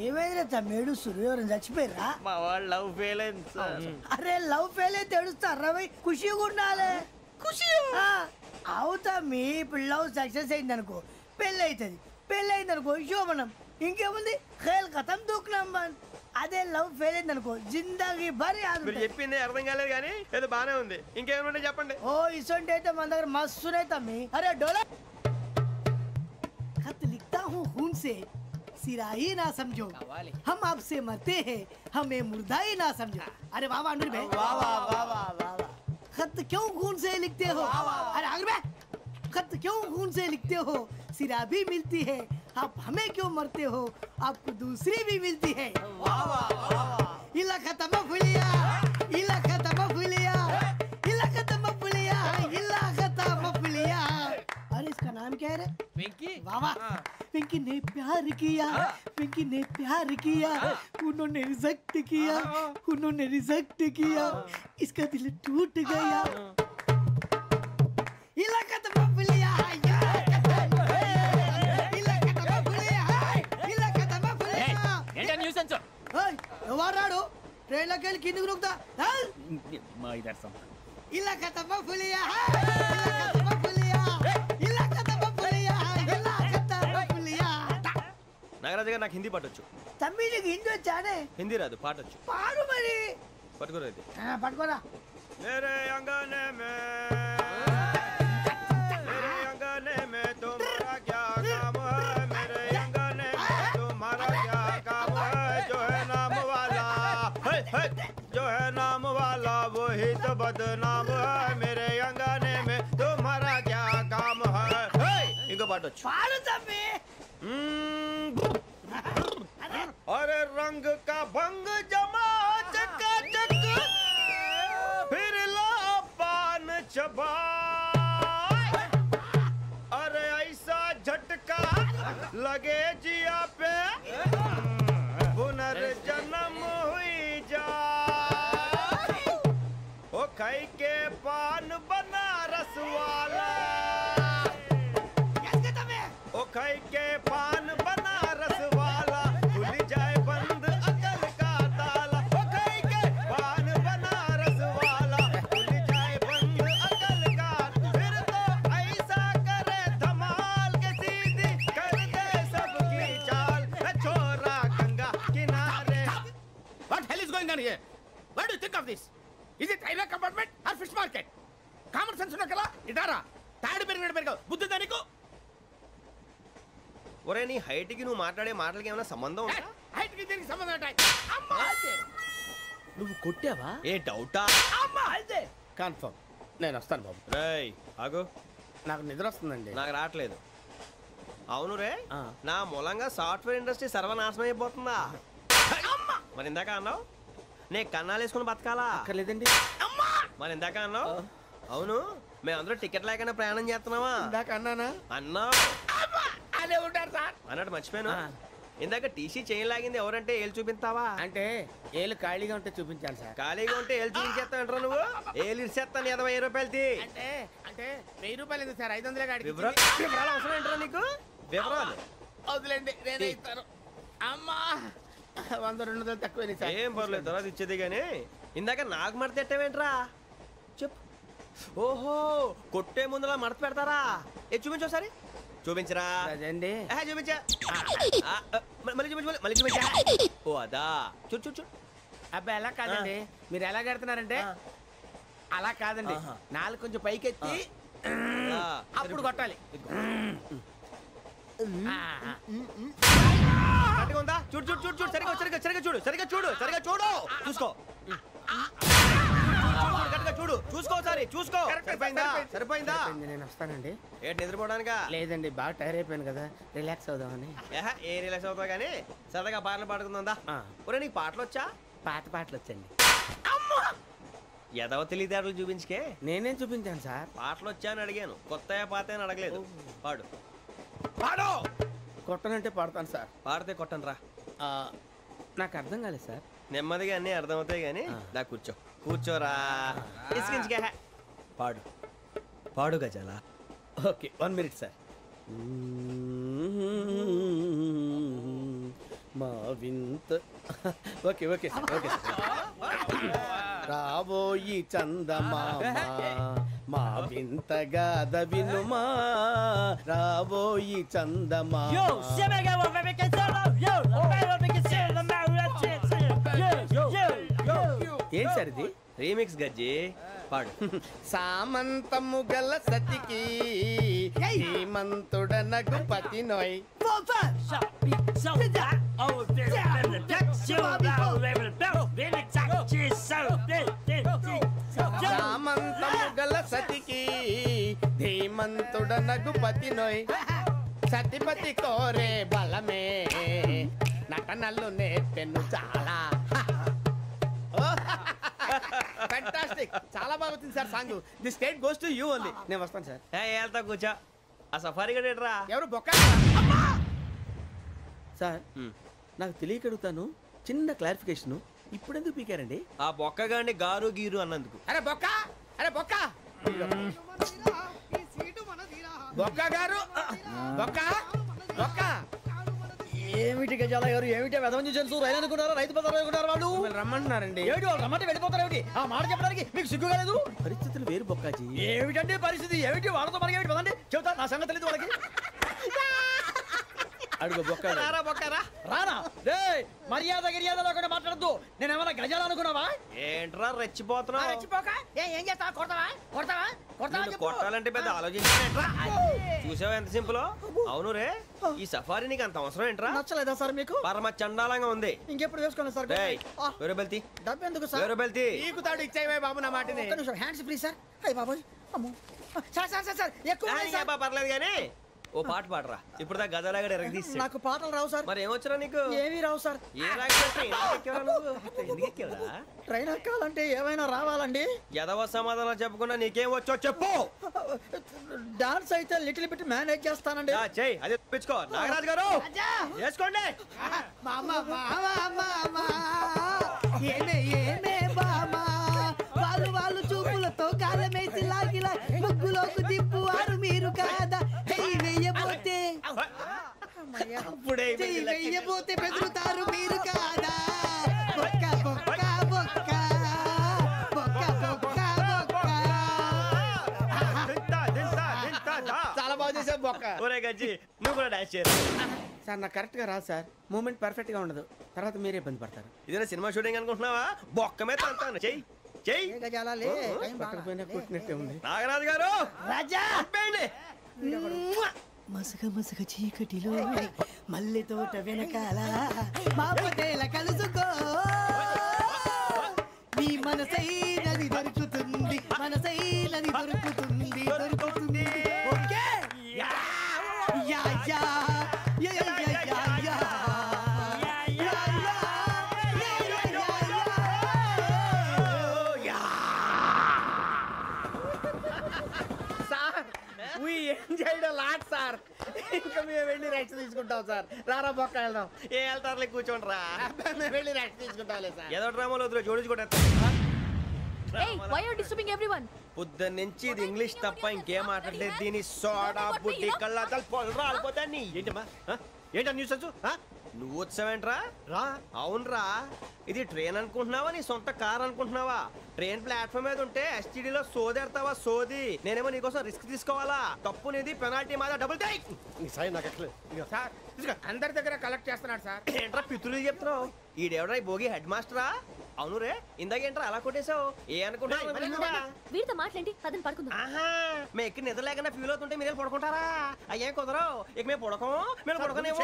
ఏమైందిరా తమ్మేడు సూర్యవరం చచ్చిపోయిరా? మా వాళ్ళు లవ్ ఫెయిల్ అయింది సార్. అరే లవ్ ఫెయిల్ అయితే ఏడుస్తారా? ఖుషిగా ఉండాలి. ఖుషి అవుతా. మీ ఇప్పుడు లవ్ సక్సెస్ అయింది అనుకో పెళ్ళి అవుతుంది. పెళ్ళి అయింది అనుకో శోభనం. ఇంకేముంది ఖేల్ కథం దూకునాం బాన్. అదే లవ్ ఫెయిల్ అయింది అనుకో జిందాగీ భారీ. మీరు చెప్పింది అర్థం కాలేదు కానీ ఏదో బానే ఉంది. ఇంకేమైనా చెప్పండి. ఓ ఇసొంటి అయితే మన దగ్గర మస్తునే తమ్మి. అరే డోలా खत लिखता हूँ खून से सिरा ही ना समझो, हम आपसे मरते हैं हमें मुर्दा ही ना समझो. अरे वाह वाह वाह वाह वाह वाह. खत क्यों खून से लिखते हो? अरे आगे बे, खत क्यों खून से लिखते हो? सिरा भी मिलती है, आप हमें क्यों मरते हो? आपको दूसरी भी मिलती है। इला खत्म फुलिया, इला खत्म फुलिया, इला खत्म फुलिया, इला खत्म फुलिया। अरे इसका नाम क्या है रे? पिंकी। वाह वाह, पिंकी ने प्यार किया, पिंकी ने प्यार किया, उन्होंने रिजेक्ट किया, उन्होंने रिजेक्ट किया, इसका दिल टूट गया। इलाका तो बबलिया है, इलाका तो बबलिया है, इलाका तो बबलिया। ఏంటా న్యూసెన్స్? ఏయ్, ఎవరాడు? ట్రైన్లోకి వెళ్ళి కిందికి నొక్కుతా. మా ఇదర్సం. ఇలాకా तो बबलिया है, इलाका तो बबलिया, इलाका तो बबलिया है, इलाका तो बबलिया। నాగరాజు గారు నాకు హిందీ పాటొచ్చు. తమ్మి నీకు హిందీ వచ్చానే? హిందీ రాదు, పాటొచ్చు. పాడు మరి. పట్టుకోరా ఇది. పట్టుకోరా. मेरे अंगने में तुम्हारा क्या काम है? मेरे अंगने में तुम्हारा क्या काम है? जो है नाम वाला, जो है नाम वाला वही तो बदनाम है। मेरे अंगने में तुम्हारा क्या काम है? इनको पाटो पाड़ो तम्मी। अरे रंग का भंग जमा चकाचक, फिर ला पान चबा। अरे ऐसा झटका लगे जिया पे, पुनर्जन्म हुई जा। ओ खाई के पान बनारस वाला, ओ खाई के पान बनारस वाला, खुल जाए बंद अकल का ताला। ओ खाई के पान बनारस वाला, खुल जाए बंद अकल का। फिर तो ऐसा करे धमाल के सीधी कर दे सबकी चाल। छोरा गंगा किनारे। What hell is going on here? What do you think of this? Is it railway compartment or fish market? Common sense ఉన్న కదా ఇదారా తాడు పెరిగాడు బుద్ధి దానికి. ఒరే నీ హైట్ కి నువ్వు మాట్లాడే మాటలకి ఏమైనా సంబంధం ఉందా? హైట్ కి దీనికి సంబంధం ఉంటాయి. అమ్మా నువ్వు కొట్టావా? ఏ డౌటా? అమ్మా అయితే కన్ఫర్మ్. నేను వస్తాను బాబు. రేయ్ ఆగు, నాకు నిద్ర వస్తుందండి. నాకు రావట్లేదు. అవును రే, నా మూలంగా సాఫ్ట్వేర్ ఇండస్ట్రీ సర్వనాశనం అయిపోతుందా? మరి ఇందాక అన్నావు నే కన్నాలు వేసుకుని బతకాలా? లేదండి. మరి ఇందాక అన్నావు అవును మేమందరూ టికెట్ లేకుండా ప్రయాణం చేస్తున్నావా? ఇందాక అన్నానా? అన్నావు. అదే ఉంటారు సార్. అన్నట్టు మర్చిపోయాను, ఇందాక టీసీ చేయి లాగింది ఎవరంటే ఏళ్ళు చూపిస్తావా? అంటే ఏళ్ళు ఖాళీగా ఉంటే చూపించాలి సార్. ఖాళీగా ఉంటే ఏళ్ళు చూపించేస్తానంటారా నువ్వు? ఏళ్ళు ఇచ్చేస్తాను 20 రూపాయలది. అంటే అంటే 1000 రూపాయలు ఎందుకు సార్? 500 గాడికి వివరాలు అవసరం ఏంటరా నీకు? వివరాలు వదిలేండి, నేనే ఇస్తాను. అమ్మా 100 200 తక్కువ సార్. ఏం పర్లేదు, తర్వాత ఇచ్చేది. కానీ ఇందాక నాకు మడత ఎట్టవేంట్రా? చెప్పు. ఓహో, కొట్టే ముందులా మడత పెడతారా? ఏ చూపించు ఒకసారి. చూపించరా? అదండి. చూపించా. మళ్ళీ చూపించు, మళ్ళీ చూపించా. ఓ అదా, చూడు చూడు చూడు. అబ్బాయి ఎలా కాదండి, మీరు ఎలా కడుతున్నారంటే అలా కాదండి, నాలుగు కొంచెం పైకెత్తి అప్పుడు కొట్టాలి. ఉందా? చూడు చూడు చూడు చూడు, సరిగా సరిగా సరిగా చూడు, సరిగా చూడు, సరిగా చూడు, చూసుకో. చూడు చూసుకో, సరే చూసుకో. సరిపోయిందా? సరిపోయిందా? నేను వస్తానండి. ఏంటి నిద్రపోవడానికా? లేదండి, బాగా టైర్ అయిపోయాను కదా, రిలాక్స్ అవుదామని. ఏ రిలాక్స్ అవుతావు కానీ సరదాగా పాటలు పాడుకుందా? ఒరే నీకు పాటలు వచ్చా? పాత పాటలు వచ్చండి. ఎదవ తెలివితేటలు చూపించుకే. నేనేం చూపించాను సార్? పాటలు వచ్చా అని అడిగాను, కొత్త పాత అని అడగలేదు. పాడు పాడు. కొట్టనంటే పాడతాను సార్. పాడితే కొట్టను రా. నాకు అర్థం కాలేదు సార్. నెమ్మదిగా అన్నీ అర్థమవుతాయి కానీ దా కూర్చో. కూర్చోరా. ఇసుకించుకే. పాడు పాడు గజాల. Okay, 1 minute sir. మా వింత. Okay okay sir, okay sir. రాబోయి చందమామ మా వింతగా వినుమా, రాబోయి చందమామ. ఏంటి సార్ ఇది? రీమిక్స్ గజ్జి. పాడు. సామంతము గల సతికి హేమంతుడనగు పతి నోయ్. సామంతము తొడనగు పతి నోయ్ సతిపతి కోరే బలమే నటనలు నేర్పెను చాలా. ఫ్యాంటాస్టిక్, చాలా బాగా వచ్చింది sir song. The state goes to you only. నేను వస్తాను సార్. వెళ్తా కూర్చో. ఆ సఫారీ గడేట్రా ఎవరు బొక్క సార్ నాకు తెలియక అడుగుతాను, చిన్న క్లారిఫికేషన్. ఇప్పుడు ఎందుకు పీకారండి? ఆ బొక్కగాండి గారు గీరు అన్నందుకు. అరే బొక్క, అరే బొక్క, బొక్క గారు, బొక్క బొక్క. ఏమిటి గజాల గారు, ఏమిటి వెదవని జంతువు రైలు అనుకున్నారా, రైతు బజార్ అనుకున్నారు వాళ్ళు? రమ్మంటున్నారండి. ఏమిటి వాళ్ళు రమ్మంటే వెళ్ళిపోతారు ఏమిటి? ఆ మాట చెప్పడానికి మీకు సిగ్గు కాలేదు? పరిస్థితులు వేరు బొక్కాజీ. ఏమిటంటే పరిస్థితి, ఏమిటి వాళ్ళతో మనకి ఏమిటి పదండి చెబుతా, నా సంగతి తెలియదు వాళ్ళకి. అడుగు బొక్క. రారా బొక్క రా. రానా రే, మర్యాద గిర్యాద లేకుండా మాట్లాడద్దు. నేను ఏమైనా గజాలు అనుకున్నావా? ఏంట్రా రెచ్చిపోతున్నావు? రెచ్చిపోక ఏం చేస్తావా? కొడతావా కొడతావా కొడతావా నిన్ను కొట్టాలంటే పెద్ద ఆలోచించానేట్రా. చూసావా ఎంత సింపుల్? అవును రే, ఈ సఫారీ నీకు అంత అవసరం ఏంట్రా? నచ్చలేదా సార్ మీకు? పరమ చండాలంగా ఉంది. ఇంకెప్పుడు వేసుకోండి సార్. వేరే బెల్తి, డబ్బు ఎందుకు సార్? వేరే బెల్తి. నీకు తాడు ఇచ్చేవే బాబు నా మాటని. Hands free sir. అయ్యి బాబోయ్, అమ్మో సార్ సార్ సార్ సార్ ఎక్కువ ఉన్నాయి సార్. పర్లేదు కానీ ఓ పాట పాడరా. ఇప్పుడు దా గదలాగడ ఎరగదీసి. నాకు పాటలు రావు సార్. మరి ఏమొచ్చరా నీకు? ఏమీ రావు సార్. ఏ రాకెవరా? ట్రైన్ ఎక్కాలంటే ఏమైనా రావాలండి. ఎదవ సమాధానం చెప్పకుండా నీకేం వచ్చో చెప్పు. డాన్స్ అయితే లిటిల్ బిట్ మేనేజ్ చేస్తానండి. చెయ్యి, అది తెప్పించుకో. నాగరాజు గారు వేసుకోండి. ఏమే ఏమే బామా, వాళ్ళు వాళ్ళు చూపులతో కాలమేసి లాగిలా ముగ్గులోకి తిప్పువారు మీరు కాదా? చెయ్యి వెయ్యబోతే చెయ్యి వెయ్యబోతే బెదురుతారు మీరు కాదా? బొక్క బొక్క బొక్క బొక్క బొక్క బొక్క. చాలా బాగా చేసావు బొక్క. ఒరే గజ్జి, నువ్వు కూడా డాన్స్ చేయరు. సార్ నాకు కరెక్ట్ గా రాదు సార్. మూమెంట్ పర్ఫెక్ట్ గా ఉండదు, తర్వాత మీరే ఇబ్బంది పడతారు. ఇదేనా సినిమా షూటింగ్ అనుకుంటున్నావా? బొక్క మీద అంటాను. చెయ్యి చెయ్యి. కొట్టినట్టే ఉంది. నాగరాజు గారు రాజా చెప్పండి. మసగ మసగ చీకటిలో మల్లె తోట వెనకాల మా పటేల కలుసుకో, నీ మనసైనది దొరుకుతుంది, మనసైనది దొరుకుతుంది దొరుకుతుంది. Okay yeah yeah yeah yeah yeah yeah. Sir ఇంకా మేము వెళ్ళి రెస్ట్ తీసుకుంటాం సార్. రారా బొక్క వెళ్దాం. ఏ వెళ్తారులే, కూర్చోండి రా. మేము వెళ్ళి రెస్ట్ తీసుకుంటాంలే సార్. ఏదో డ్రామాలో వద్దు, జోడించుకుంటా. పొద్దున్న నుంచి ఇది ఇంగ్లీష్ తప్ప ఇంకేం మాట్లాడలేదు. దీని సోడా బుడ్డి కళ్ళ పొలరా అల్పోతాన్ని. ఏంటమ్మా ఏంటా న్యూస్ వచ్చు? నువ్వు వచ్చావేంట్రా? రా. అవునరా, ఇది ట్రైన్ అనుకుంటున్నావా, నీ సొంత కార్ అనుకుంటున్నావా? ట్రైన్ ప్లాట్ఫామ్ మీద ఉంటే ఎస్టీడీలో సోదేడతావా సోది. నేనేమో నీకోసం రిస్క్ తీసుకోవాలా? తప్పు నీది, పెనాల్టీ మాదా, డబుల్ టై. సార్ అందరి దగ్గర కలెక్ట్ చేస్తున్నాడు సార్. ఏంట్రా పితులు చెప్తున్నావు? ఈడెవడ్రా ఈ భోగి హెడ్ మాస్టరా? అవును రే, ఇందాకేంట్రా అలా కొట్టేశావు? ఏ అనుకుంటున్నావు? వీరితో మాట్లాడి పదని పడుకుందాం. ఆహా, మేము ఎక్కడ నిద్ర లేకుండా ఫీల్ అవుతుంటే మీరు పడుకుంటారా? అయ్యేం కుదరవు. ఇక మేము పడకం, మేము పడకనేమో.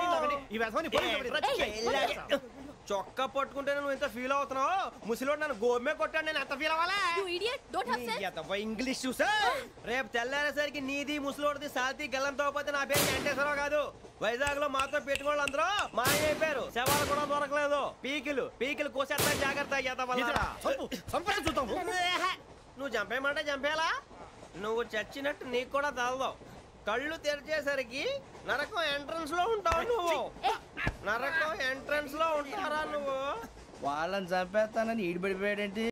చొక్కా పట్టుకుంటే నువ్వు ఎంత ఫీల్ అవుతున్నావు? ముసలివాడు నన్ను గోమే కొట్టాడు, నేను ఎంత ఫీల్ అవ్వాలా? ఇంగ్లీష్ చూసా. రేపు తెల్లారేసరికి నీది ముసలివాడిది సాల్తీ గల్లంతో పోతే నా పేరు వెంకటేశ్వరరావు కాదు. వైజాగ్ లో మాతో పెట్టుకోళ్ళు అందరూ మాయమైపోయారు. శవాలు కూడా దొరకలేదు. పీకిలు పీకిలు కోసేస్తా, జాగ్రత్త. నువ్వు చంపేయమంటే చంపేలా? నువ్వు చచ్చినట్టు నీకు కూడా తగదు. కళ్ళు తెరిచేసరికి నరకం ఎంట్రన్స్ లో ఉంటావు నువ్వు. నరకం ఎంట్రన్స్ లో ఉంటారా నువ్వు? వాళ్ళని చంపేస్తానని ఈడిపడిపోయాడేంటి?